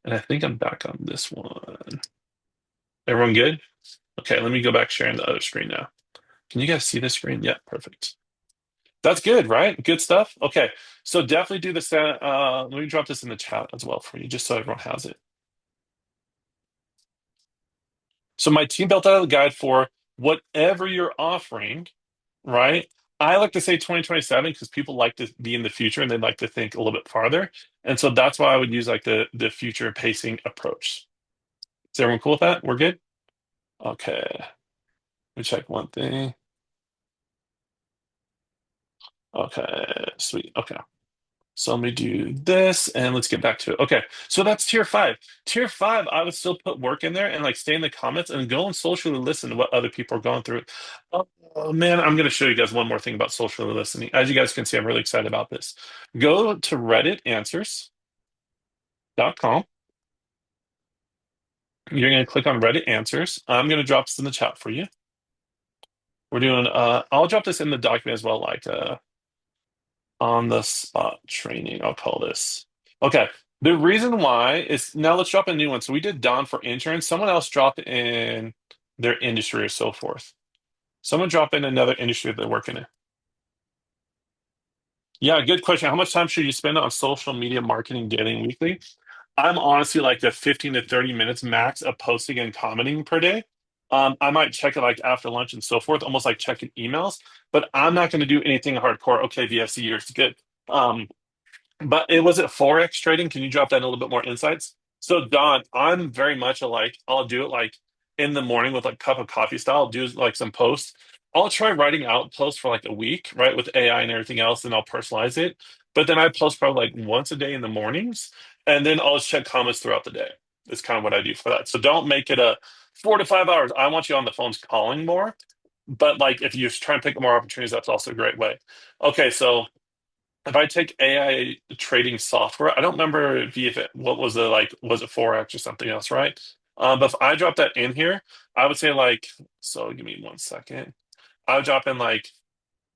And I think I'm back on this one. Everyone good? Okay, let me go back sharing the other screen now. Can you guys see this screen? Yeah, perfect. That's good, right? Good stuff. Okay, so definitely do this. Let me drop this in the chat as well for you, just so everyone has it. So my team built out a guide for whatever you're offering, right? I like to say 2027 because people like to be in the future and they like to think a little bit farther. And so that's why I would use like the future pacing approach. Is everyone cool with that? We're good? Okay. Let me check one thing. Okay, sweet. Okay. So let me do this and let's get back to it. Okay, so that's tier five. Tier five, I would still put work in there and like stay in the comments and go and socially listen to what other people are going through. Oh, man, I'm going to show you guys one more thing about socially listening. As you guys can see, I'm really excited about this. Go to redditanswers.com. You're going to click on Reddit Answers. I'm going to drop this in the chat for you. We're doing, I'll drop this in the document as well, like on the spot training, I'll call this. Okay. The reason why is now let's drop a new one. So we did Don for insurance. Someone else dropped in their industry or so forth. Someone drop in another industry that they're working in. Yeah, good question. How much time should you spend on social media marketing daily and weekly? I'm honestly like the 15 to 30 minutes max of posting and commenting per day. I might check it like after lunch and so forth, almost like checking emails, but I'm not going to do anything hardcore. Okay, VFC, yours is good. But it was it Forex trading? Can you drop that in a little bit more insights? So Don, I'm very much alike. I'll do it like in the morning with like cup of coffee style. I'll do like some posts. I'll try writing out posts for like a week, right, with AI and everything else, and I'll personalize it. But then I post probably like once a day in the mornings, and then I'll just check comments throughout the day. That's kind of what I do for that. So don't make it a 4 to 5 hours. I want you on the phones calling more. But like if you're trying to pick up more opportunities, that's also a great way. Okay, so if I take AI trading software, I don't remember if it, what was the like, was it Forex or something else, right? But if I drop that in here, I would say like, so give me 1 second. I would drop in like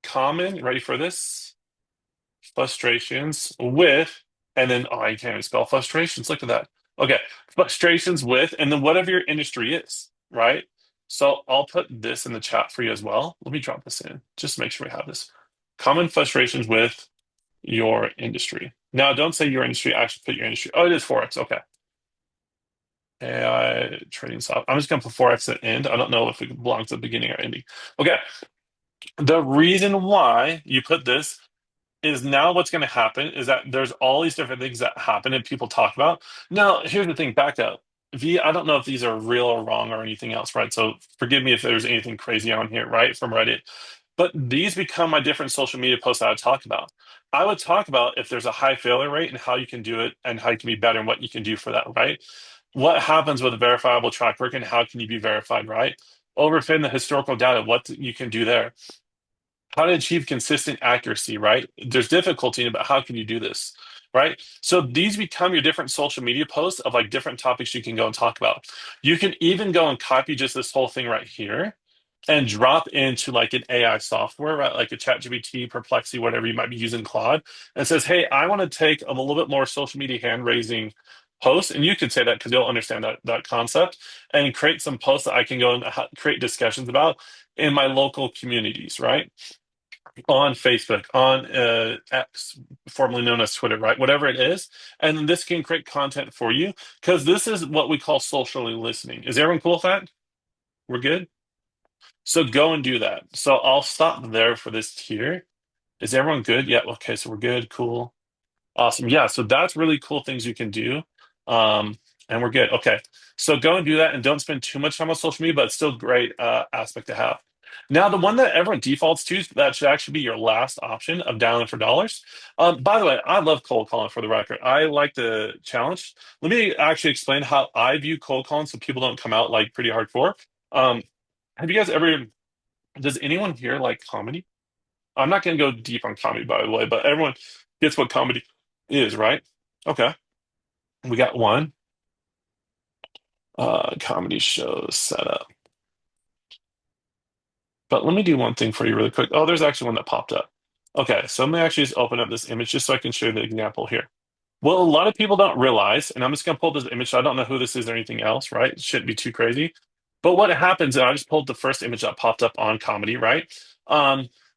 common, ready for this? Frustrations with, and then, oh, I can't even spell frustrations. Look at that. Okay, frustrations with, and then whatever your industry is, right? So I'll put this in the chat for you as well. Let me drop this in, just to make sure we have this. Common frustrations with your industry. Now, don't say your industry, actually put your industry. Oh, it is Forex. Okay. AI trading software. I'm just going to put Forex at end. I don't know if it belongs to the beginning or ending. Okay. The reason why you put this is now what's going to happen is that there's all these different things that happen and people talk about. Now, here's the thing, back up. V, I don't know if these are real or wrong or anything else, right? So forgive me if there's anything crazy on here, right, from Reddit. But these become my different social media posts that I would talk about. I would talk about if there's a high failure rate and how you can do it and how you can be better and what you can do for that, right? What happens with a verifiable track record and how can you be verified, right? Overfit the historical data, what you can do there, how to achieve consistent accuracy, right? There's difficulty about how can you do this, right? So these become your different social media posts of like different topics you can go and talk about. You can even go and copy just this whole thing right here and drop into like an AI software, right? Like a ChatGPT, Perplexity, whatever you might be using Claude, and says, hey, I want to take a little bit more social media hand raising posts. And you could say that because you'll understand that concept and create some posts that I can go and create discussions about in my local communities, right? On Facebook, on X, formerly known as Twitter, right? Whatever it is. And this can create content for you because this is what we call socially listening. Is everyone cool with that? We're good? So go and do that. So I'll stop there for this tier. Is everyone good? Yeah. Okay. So we're good. Cool. Awesome. Yeah. So that's really cool things you can do. And we're good. Okay. So go and do that and don't spend too much time on social media, but it's still a great aspect to have. Now, the one that everyone defaults to, that should actually be your last option of dialing for dollars. By the way, I love cold calling for the record. I like the challenge. Let me actually explain how I view cold calling so people don't come out like pretty hardcore. Um, have you guys ever, does anyone here like comedy? I'm not going to go deep on comedy, by the way, but everyone gets what comedy is, right? Okay. We got one comedy show set up. But let me do one thing for you really quick. Oh, there's actually one that popped up. Okay, so let me actually just open up this image just so I can show you the example here. Well, a lot of people don't realize, and I'm just going to pull this image. So I don't know who this is or anything else, right? It shouldn't be too crazy. But what happens, and I just pulled the first image that popped up on comedy, right?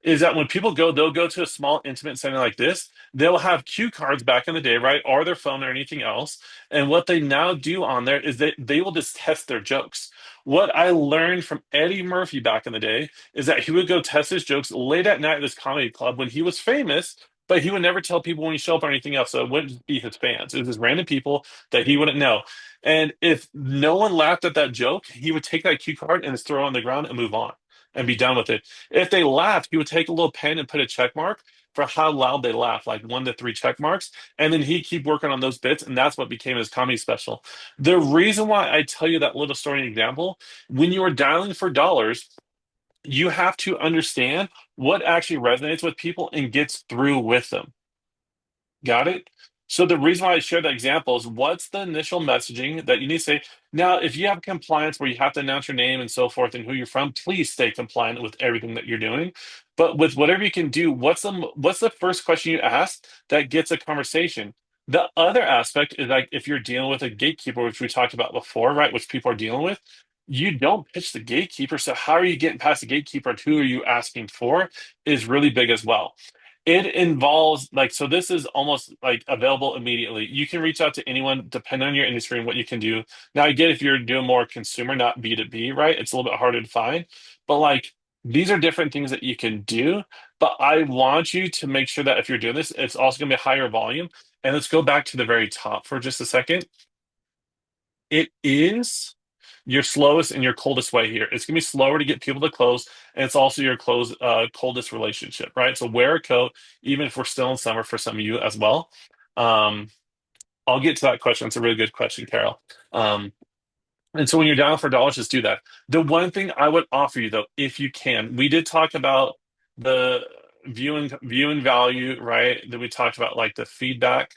Is that when people go, they'll go to a small, intimate setting like this. They'll have cue cards back in the day, right? Or their phone or anything else. And what they now do on there is that they will just test their jokes. What I learned from Eddie Murphy back in the day is that he would go test his jokes late at night at this comedy club when he was famous, but he would never tell people when he showed up or anything else. So it wouldn't be his fans. It was just random people that he wouldn't know. And if no one laughed at that joke, he would take that cue card and just throw it on the ground and move on and be done with it. If they laughed, he would take a little pen and put a check mark for how loud they laugh, like 1 to 3 check marks. And then he'd keep working on those bits, and that's what became his comedy special. The reason why I tell you that little story and example, when you are dialing for dollars, you have to understand what actually resonates with people and gets through with them. Got it? So the reason why I share that example is what's the initial messaging that you need to say? Now, if you have compliance where you have to announce your name and so forth and who you're from, please stay compliant with everything that you're doing. But with whatever you can do, what's the first question you ask that gets a conversation? The other aspect is like if you're dealing with a gatekeeper, which we talked about before, right? Which people are dealing with, you don't pitch the gatekeeper. So how are you getting past the gatekeeper and who are you asking for is really big as well. It involves like so this is almost like available immediately. You can reach out to anyone depending on your industry and what you can do. Now I get if you're doing more consumer, not B2B, right? It's a little bit harder to find. But like these are different things that you can do. But I want you to make sure that if you're doing this, it's also gonna be a higher volume. And let's go back to the very top for just a second. It is your slowest and your coldest way here. It's gonna be slower to get people to close, and it's also your coldest relationship, right? So wear a coat, even if we're still in summer for some of you as well. Um, I'll get to that question. It's a really good question, Carol. And so when you're down for dollars, just do that. The one thing I would offer you though, if you can, we did talk about the view and value, right? Then we talked about like the feedback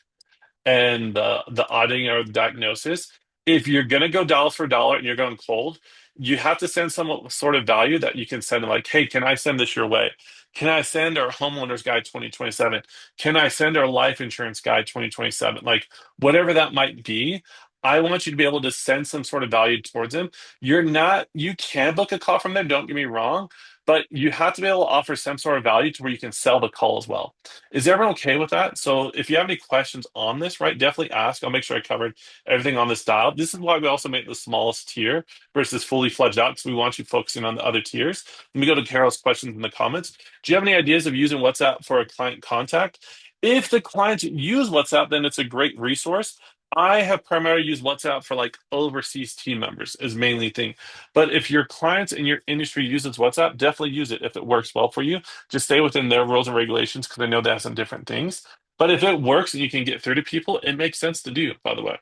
and the auditing or the diagnosis. If you're going to go dollar for dollar and you're going cold, you have to send some sort of value that you can send like, hey, can I send this your way? Can I send our homeowners guide 2027? Can I send our life insurance guide 2027? Like whatever that might be, I want you to be able to send some sort of value towards them. You can book a call from them, don't get me wrong, but you have to be able to offer some sort of value to where you can sell the call as well. Is everyone okay with that? So if you have any questions on this, right, definitely ask. I'll make sure I covered everything on this dial. This is why we also make the smallest tier versus fully fledged out because we want you focusing on the other tiers. Let me go to Carol's questions in the comments. Do you have any ideas of using WhatsApp for a client contact? If the clients use WhatsApp, then it's a great resource. I have primarily used WhatsApp for like overseas team members is mainly the thing. But if your clients in your industry uses WhatsApp, definitely use it if it works well for you. Just stay within their rules and regulations because I know they have some different things. But if it works and you can get through to people, it makes sense to do, by the way.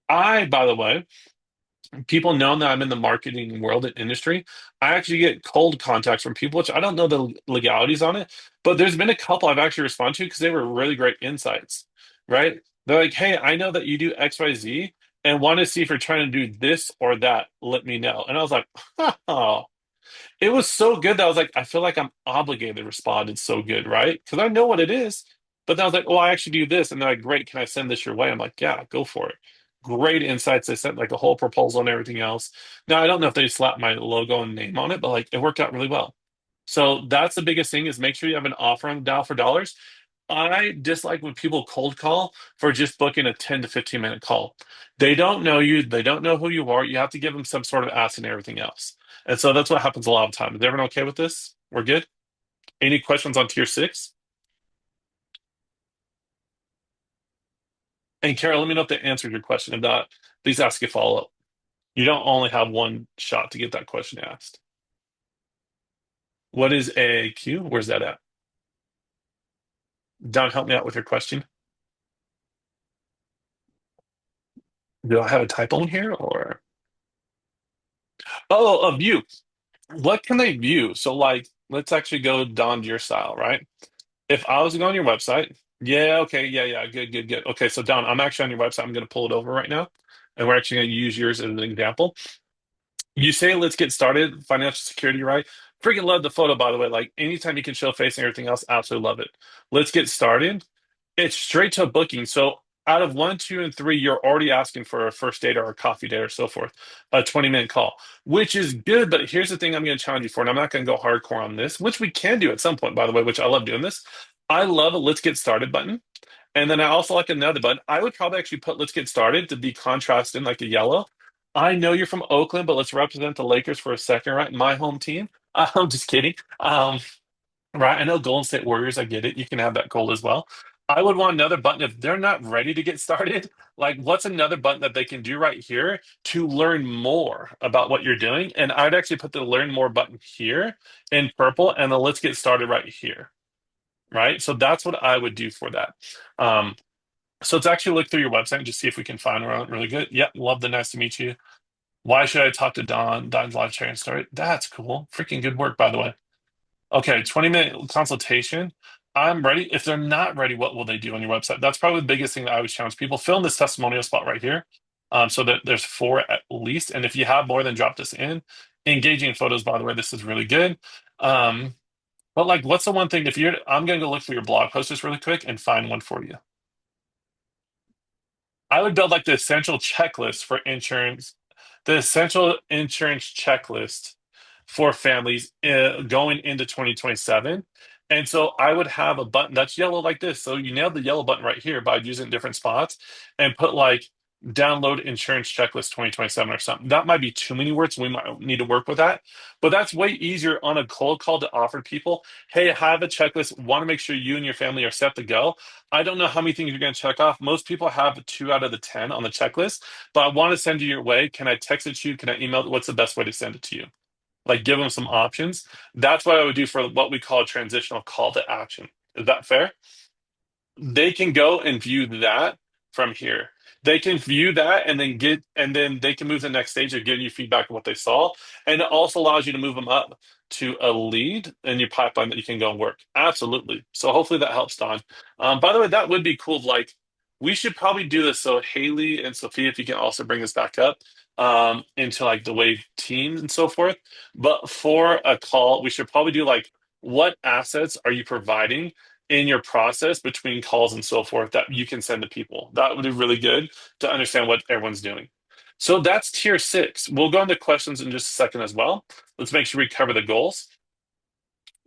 By the way, people know that I'm in the marketing world and industry. I actually get cold contacts from people, which I don't know the legalities on it, but there's been a couple I've actually responded to because they were really great insights, right? They're like, hey, I know that you do XYZ and want to see if you're trying to do this or that. Let me know. And I was like, oh, it was so good that I was like, I feel like I'm obligated to respond. It's so good, right? Because I know what it is. But then I was like, oh, I actually do this. And they're like, great, can I send this your way? I'm like, yeah, go for it. Great insights. They sent like a whole proposal and everything else. Now, I don't know if they slapped my logo and name on it, but like it worked out really well. So that's the biggest thing is make sure you have an offer on dial for dollars. I dislike when people cold call for just booking a 10 to 15 minute call. They don't know you, they don't know who you are. You have to give them some sort of ask and everything else. And so that's what happens a lot of time. Is everyone okay with this? We're good? Any questions on tier six? And Carol, let me know if they answered your question. If not, please ask a follow-up. You don't only have one shot to get that question asked. What is AAQ? Where's that at? Don, help me out with your question. Do I have a typo in here or? Oh, a view. What can they view? So, like, let's actually go Don to your style, right? If I was to go on your website, yeah, okay, yeah, yeah, good, good, good. Okay, so Don, I'm actually on your website. I'm going to pull it over right now, and we're actually going to use yours as an example. You say, let's get started, financial security, right? Freaking love the photo, by the way. Like, anytime you can show face and everything else, absolutely love it. Let's get started. It's straight to a booking. So out of one, two, and three, you're already asking for a first date or a coffee date or so forth, a 20-minute call, which is good. But here's the thing I'm going to challenge you for, and I'm not going to go hardcore on this, which we can do at some point, by the way, which I love doing this. I love a let's get started button. And then I also like another button. I would probably actually put let's get started to be contrasted in like a yellow. I know you're from Oakland, but let's represent the Lakers for a second, right? My home team. I'm just kidding. Right. I know Golden State Warriors, I get it. You can have that goal as well. I would want another button if they're not ready to get started. Like, what's another button that they can do right here to learn more about what you're doing? And I'd actually put the learn more button here in purple and the let's get started right here. right? So that's what I would do for that. Um, so let's actually look through your website and just see if we can find one really good. Yep, love the nice to meet you. Why should I talk to Don? Don's live sharing story. That's cool. Freaking good work, by the way. Okay, 20-minute consultation. I'm ready. If they're not ready, what will they do on your website? That's probably the biggest thing that I would challenge people. Fill in this testimonial spot right here. So that there's four at least. And if you have more, then drop this in. Engaging photos, by the way, this is really good. But like, what's the one thing if you're, I'm gonna go look for your blog post just really quick and find one for you. I would build like the essential checklist for insurance, the essential insurance checklist for families going into 2027. And so I would have a button that's yellow like this. So you nailed the yellow button right here by using different spots and put like download insurance checklist 2027 or something. That might be too many words. We might need to work with that. But that's way easier on a cold call to offer people, hey, I have a checklist. Want to make sure you and your family are set to go. I don't know how many things you're going to check off. Most people have 2 out of the 10 on the checklist, but I want to send you your way. Can I text it to you? Can I email it? What's the best way to send it to you? Like give them some options. That's what I would do for what we call a transitional call to action. Is that fair? They can go and view that from here. They can view that and then they can move to the next stage of giving you feedback on what they saw. And it also allows you to move them up to a lead in your pipeline that you can go and work. Absolutely. So hopefully that helps, Don. By the way, that would be cool. Like, we should probably do this. So Haley and Sophia, if you can also bring this back up into like the WAVV team and so forth. But for a call, we should probably do like, what assets are you providing in your process between calls and so forth that you can send to people? That would be really good to understand what everyone's doing. So that's tier 6. We'll go into questions in just a second as well. Let's make sure we cover the goals.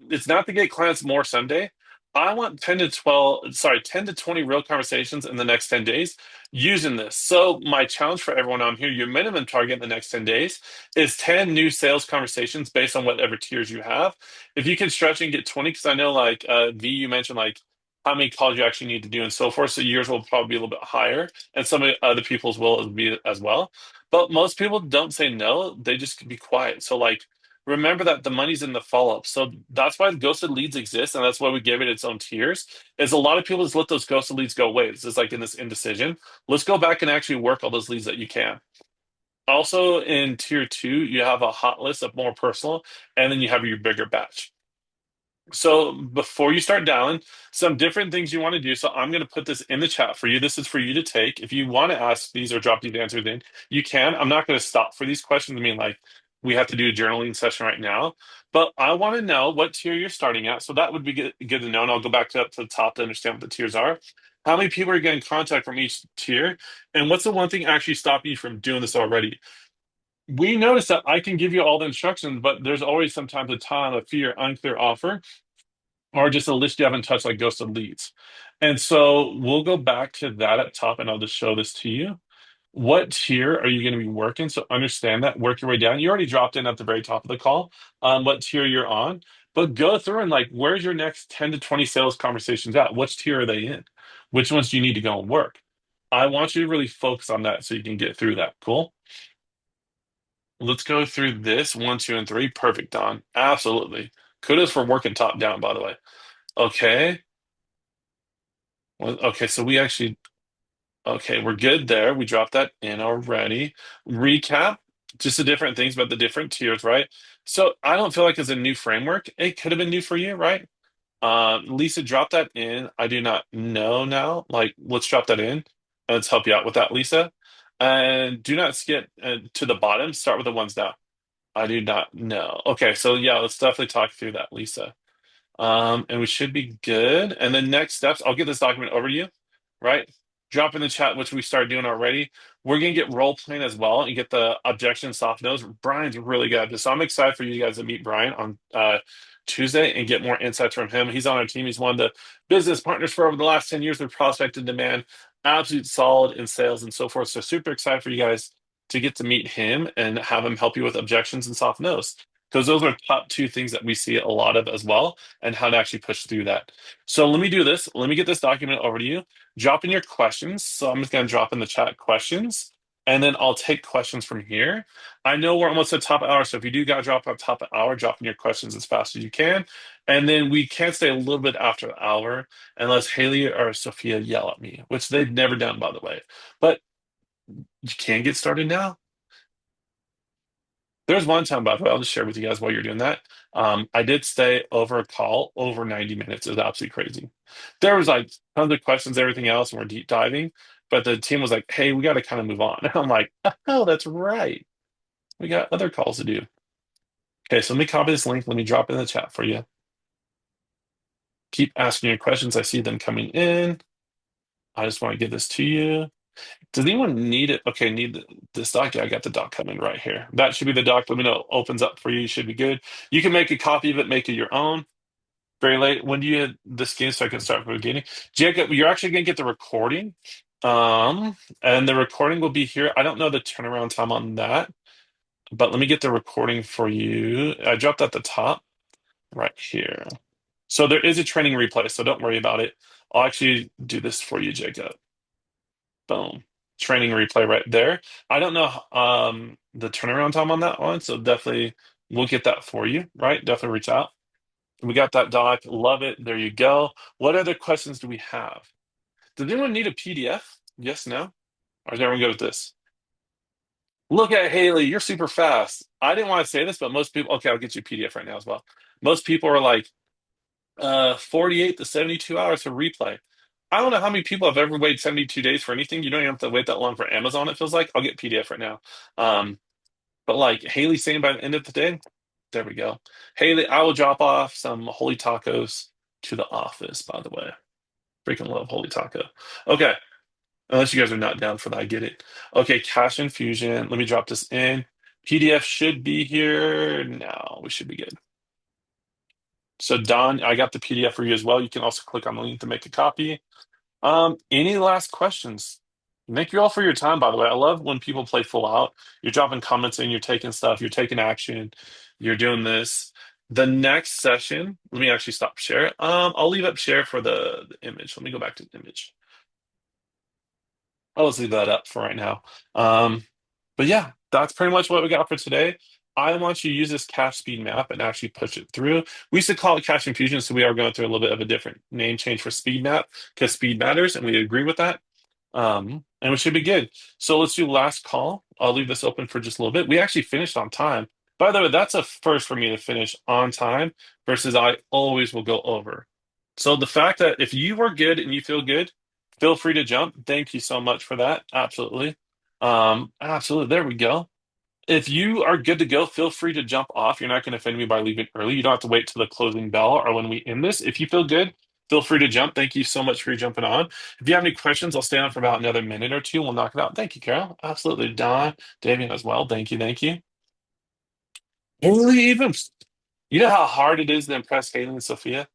It's not to get clients more someday. I want 10 to 12, sorry, 10 to 20 real conversations in the next 10 days using this. So my challenge for everyone on here, your minimum target in the next 10 days is 10 new sales conversations based on whatever tiers you have. If you can stretch and get 20, because I know like V, you mentioned like how many calls you actually need to do and so forth. So yours will probably be a little bit higher and some of the other people's will be as well. But most people don't say no, they just be quiet. So like, remember that the money's in the follow-up. So that's why ghosted leads exist, and that's why we give it its own tiers. Is a lot of people just let those ghosted leads go away. It's just like in this indecision. Let's go back and actually work all those leads that you can. Also in tier 2, you have a hot list of more personal, and then you have your bigger batch. So before you start dialing, some different things you want to do. So I'm going to put this in the chat for you. This is for you to take. If you want to ask these or drop these answers in, you can. I'm not going to stop for these questions. I mean, like we have to do a journaling session right now, but I want to know what tier you're starting at. So that would be good to know. And I'll go back to up to the top to understand what the tiers are. How many people are getting contact from each tier? And what's the one thing actually stopping you from doing this already? We notice that I can give you all the instructions, but there's always sometimes a ton of fear, unclear offer or just a list you haven't touched, like ghosted leads. And so we'll go back to that at top, and I'll just show this to you. What tier are you going to be working? So understand that, work your way down. You already dropped in at the very top of the call what tier you're on, but go through and like, where's your next 10 to 20 sales conversations at? Which tier are they in? Which ones do you need to go and work? I want you to really focus on that so you can get through that. Cool. Let's go through this 1, 2, and 3. Perfect, Don. Absolutely. Kudos for working top down, by the way. Okay. Well, okay, so we actually, okay, we're good there. We dropped that in already. Recap, just the different things about the different tiers, right? So I don't feel like it's a new framework. It could have been new for you, right? Lisa, drop that in. I do not know now. Like, let's drop that in. Let's help you out with that, Lisa. And do not skip to the bottom. Start with the ones down. I do not know. Okay, so yeah, let's definitely talk through that, Lisa. And we should be good. And then next steps, I'll get this document over to you, right? Drop in the chat, which we started doing already. We're gonna get role playing as well and get the objection soft nose. Brian's really good at this. So I'm excited for you guys to meet Brian on Tuesday and get more insights from him. He's on our team. He's one of the business partners for over the last 10 years with prospect and demand, absolute solid in sales and so forth. So super excited for you guys to get to meet him and have him help you with objections and soft nose. Because those are top 2 things that we see a lot of as well, and how to actually push through that. So let me do this. Let me get this document over to you. Drop in your questions. So I'm just going to drop in the chat questions. and then I'll take questions from here. I know we're almost at top hour, so if you do got to drop out top hour, drop in your questions as fast as you can. And then we can stay a little bit after the hour unless Haley or Sophia yell at me, which they've never done, by the way. But you can get started now. There's one time, by the way, I'll just share with you guys while you're doing that. I did stay over a call over 90 minutes. It was absolutely crazy. There was like tons of questions, everything else, and we're deep diving. But the team was like, hey, we got to kind of move on. And I'm like, oh, that's right. We got other calls to do. Okay, so let me copy this link. Let me drop it in the chat for you. Keep asking your questions. I see them coming in. I just want to give this to you. Does anyone need it? Okay, this doc. Yeah, I got the doc coming right here. That should be the doc. Let me know. It opens up for you. You should be good. You can make a copy of it, make it your own. Very late. When do you hit this game so I can start from the beginning? Jacob, you're actually gonna get the recording. And the recording will be here. I don't know the turnaround time on that, but let me get the recording for you. I dropped at the top right here. So there is a training replay, so don't worry about it. I'll actually do this for you, Jacob. Boom. Training replay right there. I don't know the turnaround time on that one, so definitely we'll get that for you, right? Definitely reach out. We got that doc. Love it. There you go. What other questions do we have? Does anyone need a PDF? Yes, no? Or is everyone good with this? Look at Haley. You're super fast. I didn't want to say this, but most people, okay, I'll get you a PDF right now as well. Most people are like, 48 to 72 hours for replay. I don't know how many people have ever waited 72 days for anything. You don't even have to wait that long for Amazon, it feels like. I'll get PDF right now. But like Haley saying by the end of the day, there we go. Haley, I will drop off some holy tacos to the office, by the way. Freaking love holy taco. Okay. Unless you guys are not down for that, I get it. Okay, cash infusion. Let me drop this in. PDF should be here now. We should be good. So Don, I got the PDF for you as well. You can also click on the link to make a copy. Any last questions? Thank you all for your time, by the way. I love when people play full out. You're dropping comments in, you're taking stuff, you're taking action, you're doing this. The next session, let me actually stop share. I'll leave up share for the image. Let me go back to the image. I'll just leave that up for right now. But yeah, that's pretty much what we got for today. I want you to use this cache speed map and actually push it through. We used to call it cache infusion, so we are going through a little bit of a different name change for speed map because speed matters, and we agree with that. And we should be good. So let's do last call. I'll leave this open for just a little bit. We actually finished on time. By the way, that's a first for me to finish on time versus I always will go over. So the fact that if you were good and you feel good, feel free to jump. Thank you so much for that. Absolutely. Absolutely. There we go. If you are good to go, feel free to jump off. You're not going to offend me by leaving early. You don't have to wait till the closing bell or when we end this. If you feel good, feel free to jump. Thank you so much for jumping on. If you have any questions, I'll stay on for about another minute or two. We'll knock it out. Thank you, Carol. Absolutely. Don, Davian as well. Thank you. Thank you. Haley, even you know how hard it is to impress Haley and Sophia?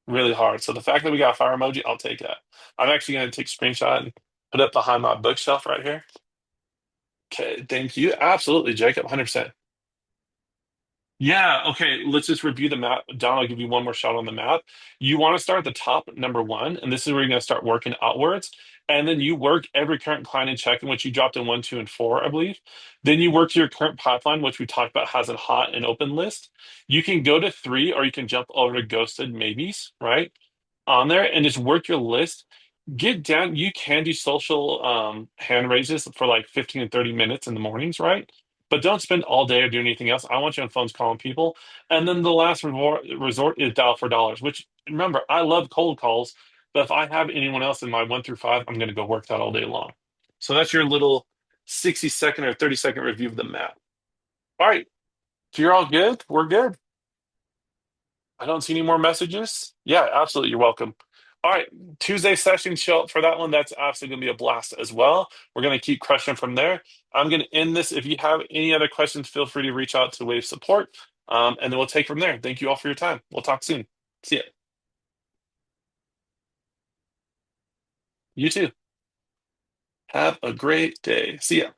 Really hard. So the fact that we got a fire emoji, I'll take that. I'm actually going to take a screenshot and put it behind my bookshelf right here. Okay, thank you. Absolutely, Jacob, 100%. Yeah, okay, let's just review the map. Don, I'll give you one more shot on the map. You want to start at the top, number one, and this is where you're going to start working outwards. And then you work every current client and check in, which you dropped in one, two, and four, I believe. Then you work to your current pipeline, which we talked about has a hot and open list. You can go to three, or you can jump over to ghosted maybes, right? On there and just work your list. Get down. You can do social hand raises for like 15 and 30 minutes in the mornings, right? But don't spend all day or do anything else. I want you on phones calling people. And then the last resort is dial for dollars, which remember, I love cold calls, but if I have anyone else in my one through five, I'm going to go work that all day long. So that's your little 60-second or 30-second review of the map. All right. So you're all good? We're good. I don't see any more messages. Yeah, absolutely. You're welcome. All right, Tuesday session show up for that one. That's absolutely going to be a blast as well. We're going to keep crushing from there. I'm going to end this. If you have any other questions, feel free to reach out to Wave Support, and then we'll take from there. Thank you all for your time. We'll talk soon. See ya. You too. Have a great day. See ya.